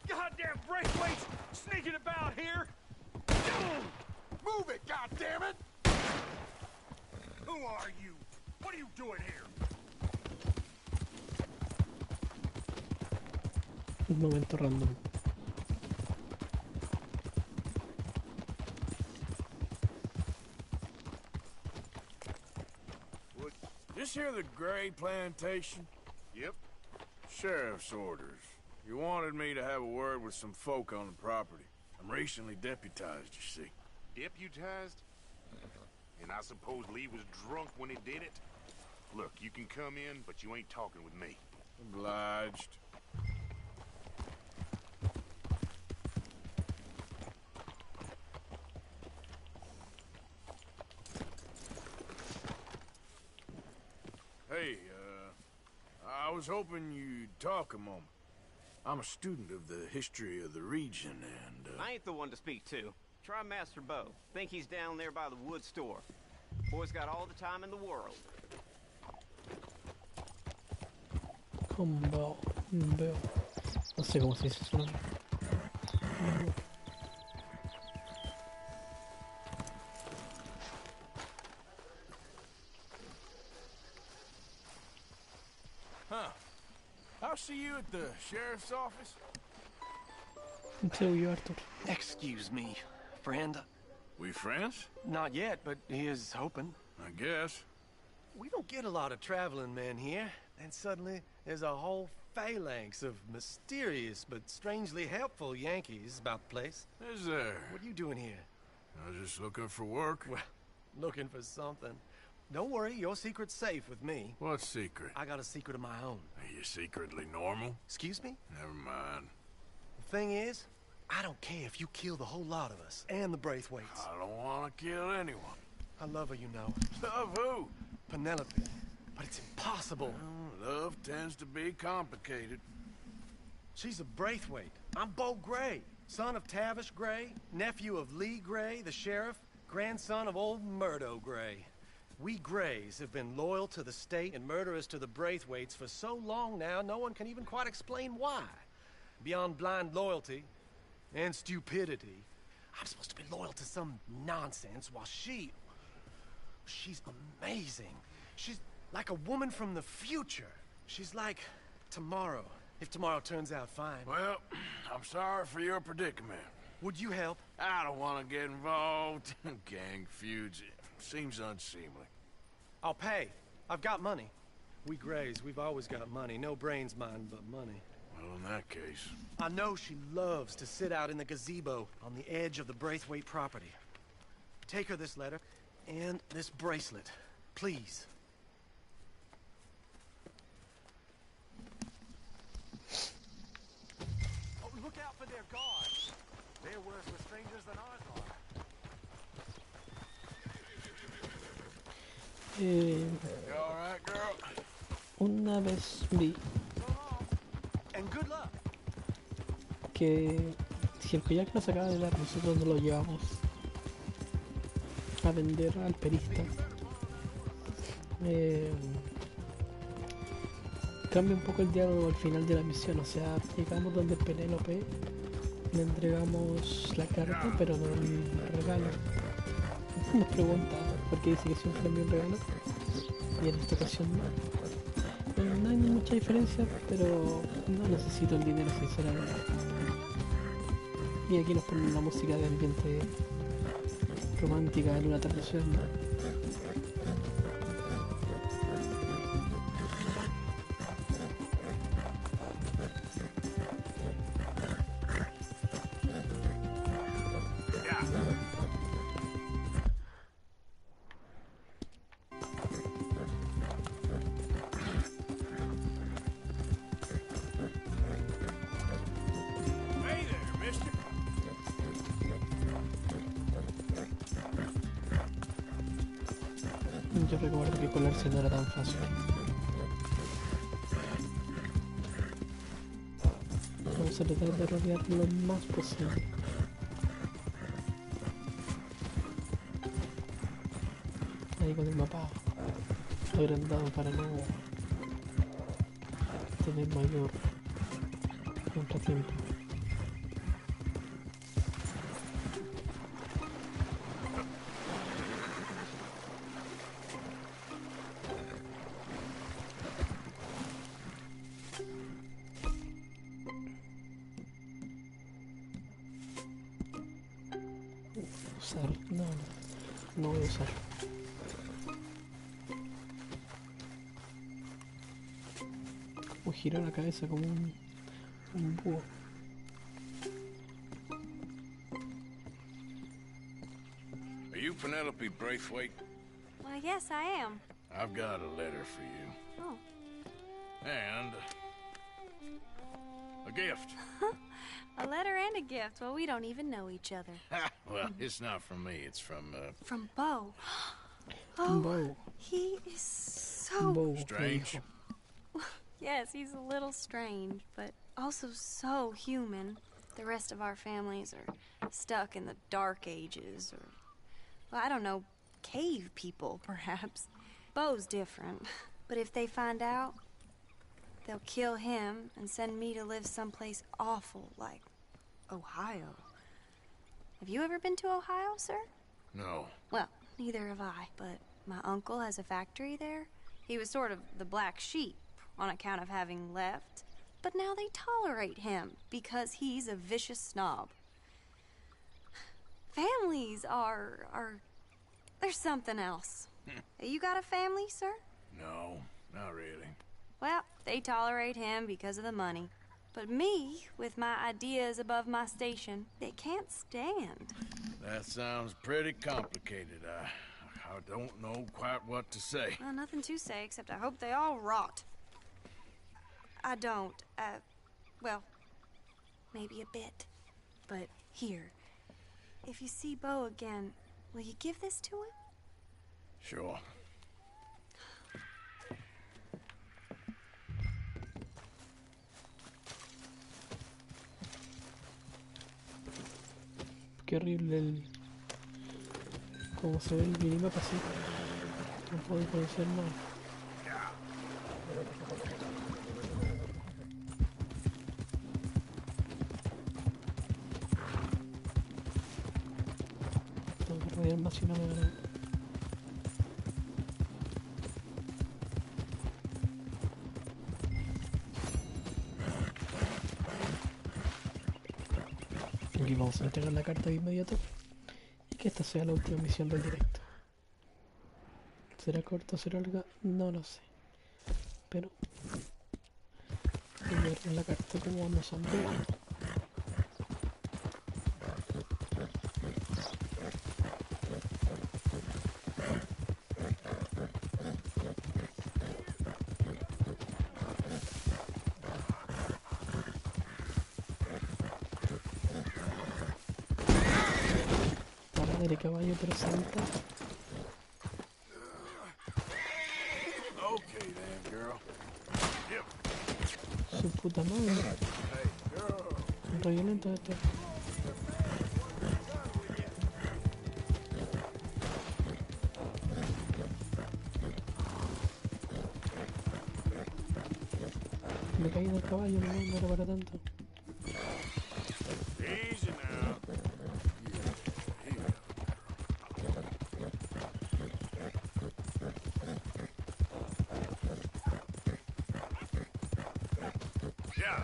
Goddamn braithwaite's sneaking about here. Move it, goddammit! Who are you? What are you doing here? Un momento random. This here the Gray plantation? Yep. Sheriff's orders. You wanted me to have a word with some folk on the property. I'm recently deputized, you see. Deputized? And I suppose Lee was drunk when he did it? Look, you can come in, but you ain't talking with me. Obliged. Hey, I was hoping you'd talk a moment. I'm a student of the history of the region, and, I ain't the one to speak to. Try Master Bo. Think he's down there by the wood store. Boy's got all the time in the world. Combo. Veo. No sé cómo se dice su nombre. Huh. I'll see you at the sheriff's office. Until you, Arthur. Excuse me, friend. We friends? Not yet, but he is hoping. I guess. We don't get a lot of traveling men here, and suddenly there's a whole phalanx of mysterious but strangely helpful Yankees about the place. Is there? What are you doing here? I was just looking for work. Well, looking for something. Don't worry, your secret's safe with me. What secret? I got a secret of my own. Are you secretly normal? Excuse me? Never mind. The thing is, I don't care if you kill the whole lot of us and the Braithwaites. I don't want to kill anyone. I love her, you know. Love who? Penelope. But it's impossible. Well, love tends to be complicated. She's a Braithwaite. I'm Bo Gray, son of Tavish Gray, nephew of Lee Gray, the sheriff, grandson of old Murdo Gray. We Grays have been loyal to the state and murderous to the Braithwaites for so long now, no one can even quite explain why. Beyond blind loyalty and stupidity, I'm supposed to be loyal to some nonsense while she's amazing. She's like a woman from the future. She's like tomorrow, if tomorrow turns out fine. Well, I'm sorry for your predicament. Would you help? I don't want to get involved. Gang feuds. Seems unseemly. I'll pay. I've got money. We Grays, we've always got money. No brains, mind, but money. Well, in that case... I know she loves to sit out in the gazebo on the edge of the Braithwaite property. Take her this letter and this bracelet, please. Oh, look out for their guards. They're worse with strangers than ours are. You all right, girl? Una vez vi And good luck. que si el collar que nos acaba de dar nosotros no lo llevamos a vender al perista, cambia un poco el diálogo al final de la misión. O sea, llegamos donde Penélope, le entregamos la carta pero no el regalo. Nos pregunta por qué dice que siempre le envía un regalo y en esta ocasión no. No hay mucha diferencia, pero no necesito el dinero sinceramente. Y aquí nos ponen una música de ambiente romántica en un atardecer. Yo recuerdo que colarse no era tan fácil. Vamos a tratar de rodear lo más posible. Ahí con el mapa agrandado para no tener mayor contratiempo. No voy a usar. O giró la cabeza como un búho. Are you Penelope Braithwaite? Well, yes, I am. I've got a letter for you. Oh. And a gift. A letter and a gift. Well, we don't even know each other. Well, it's not from me. It's from, From Bo. Oh, Bo. he is so... Bo. Strange. Yes, he's a little strange, but also so human. The rest of our families are stuck in the dark ages, or, well, I don't know, cave people, perhaps. Bo's different, but if they find out, they'll kill him and send me to live someplace awful like Ohio. Have you ever been to Ohio, sir? No. Well, neither have I, but my uncle has a factory there. He was sort of the black sheep on account of having left, but now they tolerate him because he's a vicious snob. Families are there's something else. You got a family, sir? No, not really. Well, they tolerate him because of the money. But me, with my ideas above my station, they can't stand. That sounds pretty complicated. I don't know quite what to say. Well, nothing to say, except I hope they all rot. I don't, well, maybe a bit. But here, if you see Bo again, will you give this to him? Sure. Qué horrible cómo se ve el minimapa así. No puedo conocer nada. Tengo que rodear más si no me ganan. Aquí vamos a entregar la carta de inmediato y que esta sea la última misión del directo. ¿Será corta o será larga? No lo sé, pero voy a ver en la carta cómo vamos a andar. Madre caballo, pero salta. Okay then, girl. Yep. Su puta madre. Hey, girl. Re violento esto. Me caí del caballo, no era para tanto. Easy now. Yeah.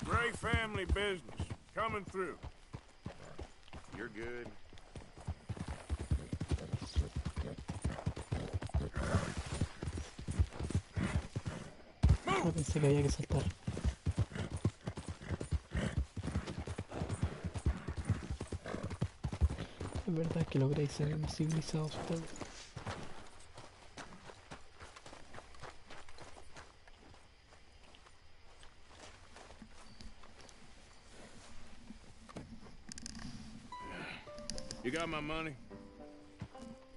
Great family business. Coming through. You're good. No pensé que había que saltar. Es verdad que logréis ser civilizados ustedes. You got my money?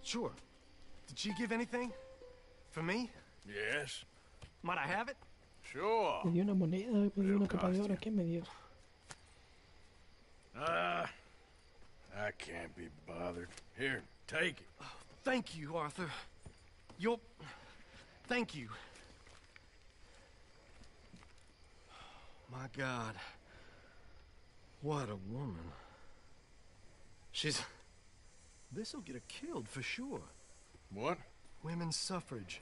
Sure. Did she give anything? For me? Yes. Might I have it? Sure. Me dio una moneda, me dio una capa de oro. ¿Qué me dio? I can't be bothered. Here, take it. Thank you, Arthur. Thank you. My God. What a woman. She's This'll get her killed for sure. What? Women's suffrage.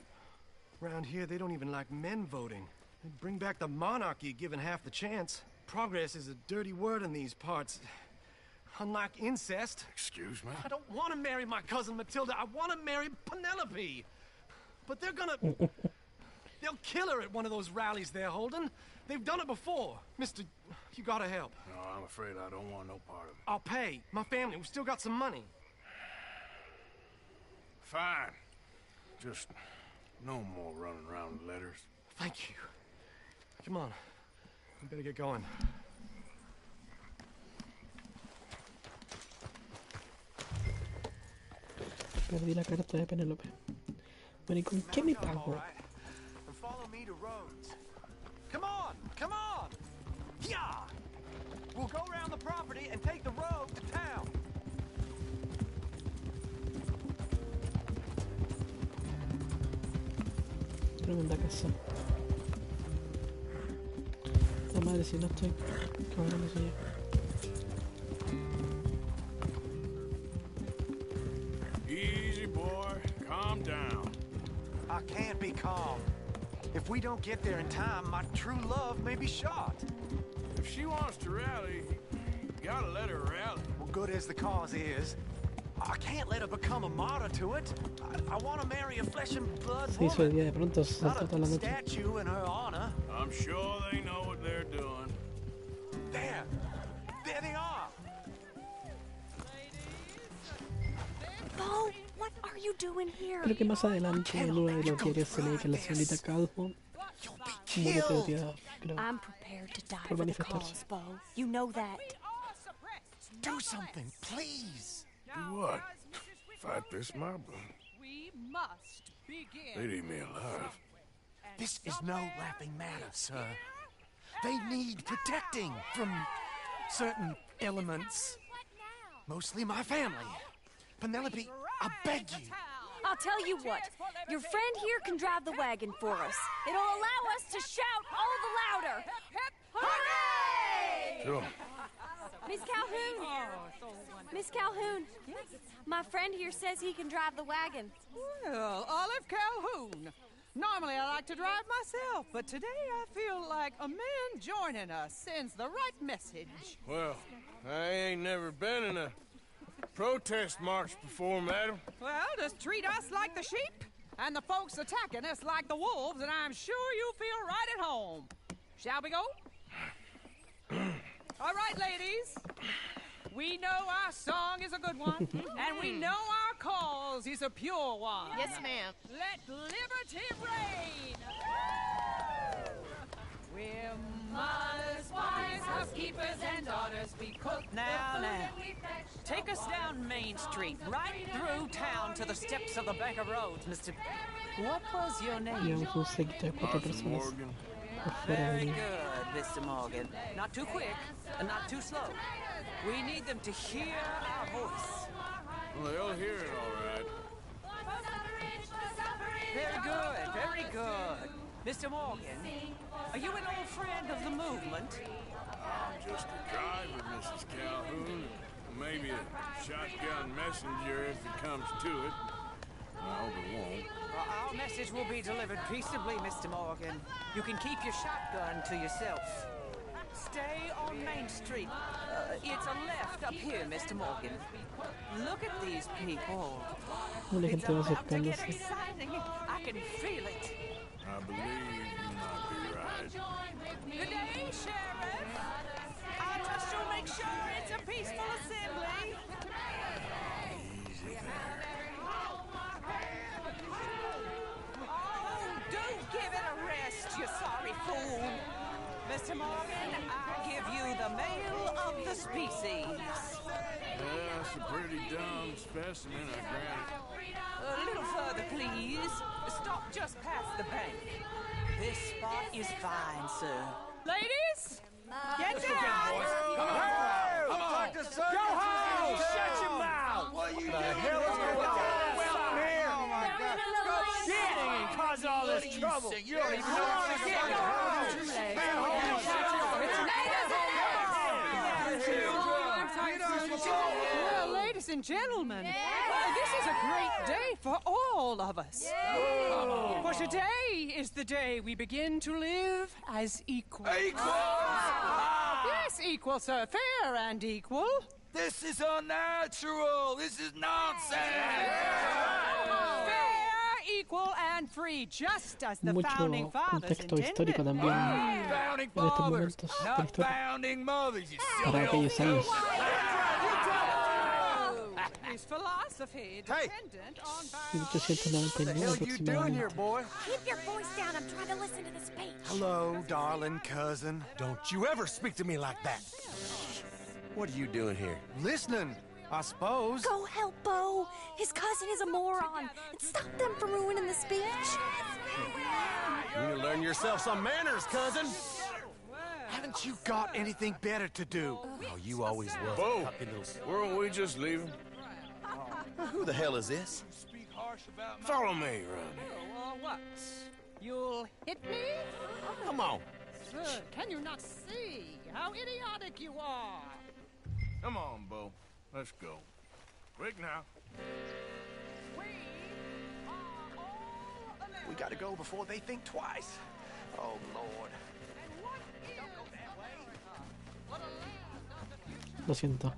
Around here, they don't even like men voting. They'd bring back the monarchy given half the chance. Progress is a dirty word in these parts. Unlike incest. Excuse me? I don't want to marry my cousin Matilda. I want to marry Penelope. But they're gonna... They'll kill her at one of those rallies they're holding. They've done it before. Mister, you gotta help. No, I'm afraid I don't want no part of it. I'll pay. My family, we've still got some money. Fine. Just no more running around with letters. Thank you. Come on. We better get going. Perdí la carta de Penélope. Bueno, ¿y con qué me pago? And follow me to Rhodes. Come on! Come on! Yeah! We'll go around the property and take the road to town. Tremenda casa. La madre, si no estoy cabrón eso ya. Easy, boy. Calm down. I can't be calm. If we don't get there in time, my true love may be shot. If she wants to rally, you gotta let her rally. Well, good as the cause is, I can't let her become a martyr to it. I want to marry a flesh and blood Se hizo el woman. día de pronto, se saltó toda la Not a noche. statue in her honor. I'm sure they know what they're doing. There! There they are! Bo, what are you doing here? Creo que más adelante en uno de los diarios se lee que la señorita Calhoun murió perdida, creo, I'm prepared to die por for the manifestarse. cause, Bo. You know that. Do something, please! Do what? Fight this mob? We must begin. They'd eat me alive. This is no laughing matter, sir. They need protecting from certain elements. Mostly my family. Penelope, I beg you. I'll tell you what. Your friend here can drive the wagon for us. It'll allow us to shout all the louder. Hooray! Sure. Miss Calhoun. Miss Calhoun. My friend here says he can drive the wagon. Well, Olive Calhoun. Normally I like to drive myself, but today I feel like a man joining us sends the right message. Well, I ain't never been in a protest march before, madam. Well, just treat us like the sheep, and the folks attacking us like the wolves, and I'm sure you feel right at home. Shall we go? All right, ladies. We know our song is a good one, and we know our cause is a pure one. Yes, ma'am. Let liberty reign. We're mothers, wives, housekeepers, and daughters. We cook Now, take us down Main Street, right through town to the steps of the Bank of Rhodes, Mr. What was your name? Llevamos un séquito de 4 personas afuera Very del... good, Mr. Morgan. Not too quick, and not too slow. We need them to hear our voice. Well, they'll hear it all right. Very good, very good. Mr. Morgan, are you an old friend of the movement? I'm just a driver, Mrs. Calhoun. Maybe a shotgun messenger if it comes to it. I hope it won't. Our message will be delivered peaceably, Mr. Morgan. You can keep your shotgun to yourself. Stay on Main Street. It's a left up here, Mr. Morgan. Look at these people. La It's gente va about to get acercándose. exciting. I can feel it. I believe you might be right. Good day, Sheriff. I trust you'll make sure it's a peaceful assembly. Easy there. Oh, do give it a rest, you sorry fool. Mr. Morgan, I give you the male of the species. Yeah, that's a pretty dumb specimen, I grant A little further, please. Stop just past the bank. This spot is fine, sir. Ladies, get down. Hey! Go home! Shut your mouth! What the hell is going on? Welcome here! Oh my God! Shit! And cause all this trouble. You don't even know what to get. Well, ladies Ladies and gentlemen, this is a great day for all of us. For today is the day we begin to live as equals. Yes, equal, sir. Fair and equal. This is unnatural. This is nonsense. Fair, equal, and free, just as the founding Mucho fathers contexto intended. histórico también Founding en estos fathers, momentos de la not historia founding mothers, you silly para old aquellos años. Is philosophy dependent on 1899 aproximadamente. boy? Keep your voice down. I'm trying to listen to the speech. Hello, darling cousin. Don't you ever speak to me like that. What are you doing here? Listening, I suppose. Go help Bo. His cousin is a moron. And stop them from ruining the speech. You need to learn yourself some manners, cousin. Haven't you got anything better to do? Oh, you always was. Bo, weren't we just leaving? Who the hell is this? Follow me around here. What? You'll hit me? Come on. Sir, can you not see how idiotic you are? Come on, Bo. Let's go. Quick now. We gotta go before they think twice. Oh, Lord. Lo siento.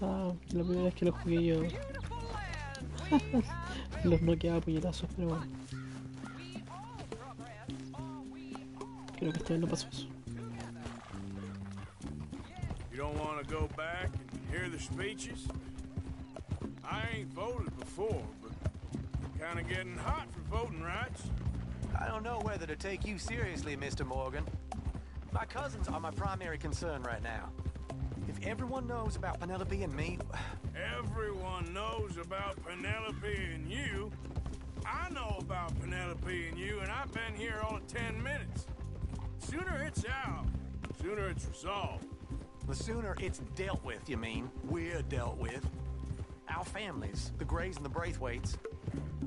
Ah, la primera vez que lo jugué yo los noqueaba a puñetazos, pero bueno. Creo que esta vez no pasó eso. You don't want to go back and hear the speeches? I ain't voted before, but kind of getting hot for voting rights. I don't know whether to take you seriously, Mr. Morgan. My cousins are my primary concern right now. If everyone knows about Penelope and me... Everyone knows about Penelope and you. I know about Penelope and you, and I've been here all of 10 minutes. Sooner it's out, sooner it's resolved. The sooner it's dealt with, you mean? We're dealt with. Our families, the Greys and the Braithwaites,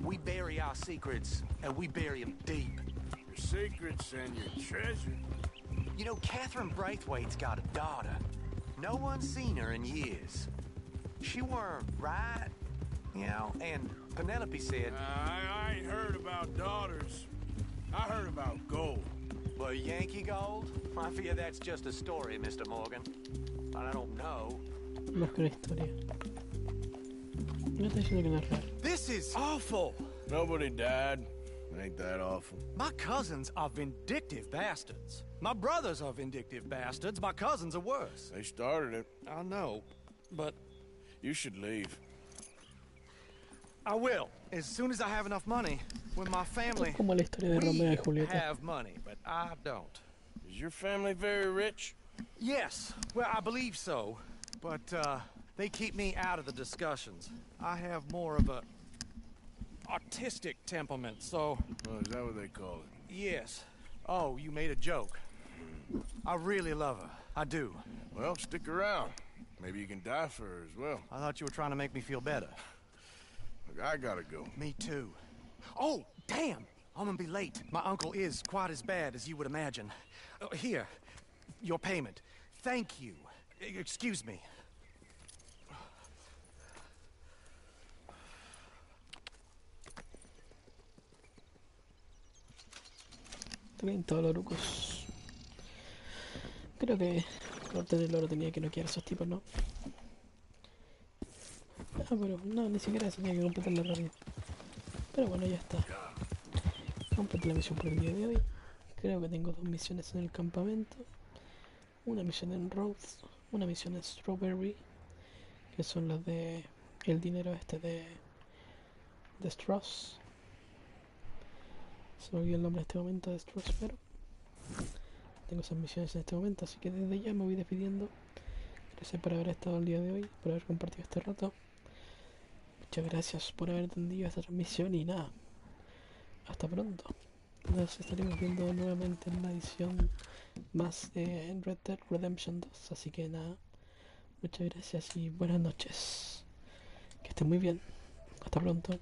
we bury our secrets, and we bury them deep. Your secrets and your treasure. You know, Catherine Braithwaite's got a daughter. No one's seen her in years. She weren't right, you know, and Penelope said... I ain't heard about daughters. I heard about gold. Well, Yankee gold? I fear that's just a story, Mr. Morgan. I don't know. Más que una historia. No estoy diciendo que no es real. This is awful. Nobody died. It ain't that awful. My cousins are vindictive bastards. My brothers are vindictive bastards. My cousins are worse. They started it. I know, but... You should leave. I will, as soon as I have enough money. When my family... Es como la historia de Romeo y Julieta. have money, but I don't. Is your family very rich? Yes, well, I believe so. But, they keep me out of the discussions. I have more of a... artistic temperament, so... Oh, is that what they call it? Yes. Oh, you made a joke. I really love her. I do. Well, stick around. Maybe you can die for her as well. I thought you were trying to make me feel better. Look, I gotta go. Me too. Oh, damn! I'm gonna be late. My uncle is quite as bad as you would imagine. Here, your payment. Thank you. Excuse me. $30. Creo que por tener el oro tenía que noquear a esos tipos, ¿no? Ah, pero no, ni siquiera eso tenía que completarla rápido. Pero bueno, ya está. Completé la misión por el día de hoy. Creo que tengo 2 misiones en el campamento. Una misión en Rhodes, una misión en Strawberry, que son las de el dinero este de Strauss. Se me olvidó el nombre en este momento de Strauss, pero tengo esas misiones en este momento, así que desde ya me voy despidiendo. Gracias por haber estado el día de hoy, por haber compartido este rato. Muchas gracias por haber atendido esta transmisión y nada, hasta pronto. Nos estaremos viendo nuevamente en una edición más de Red Dead Redemption 2, así que nada, muchas gracias y buenas noches. Que estén muy bien. Hasta pronto.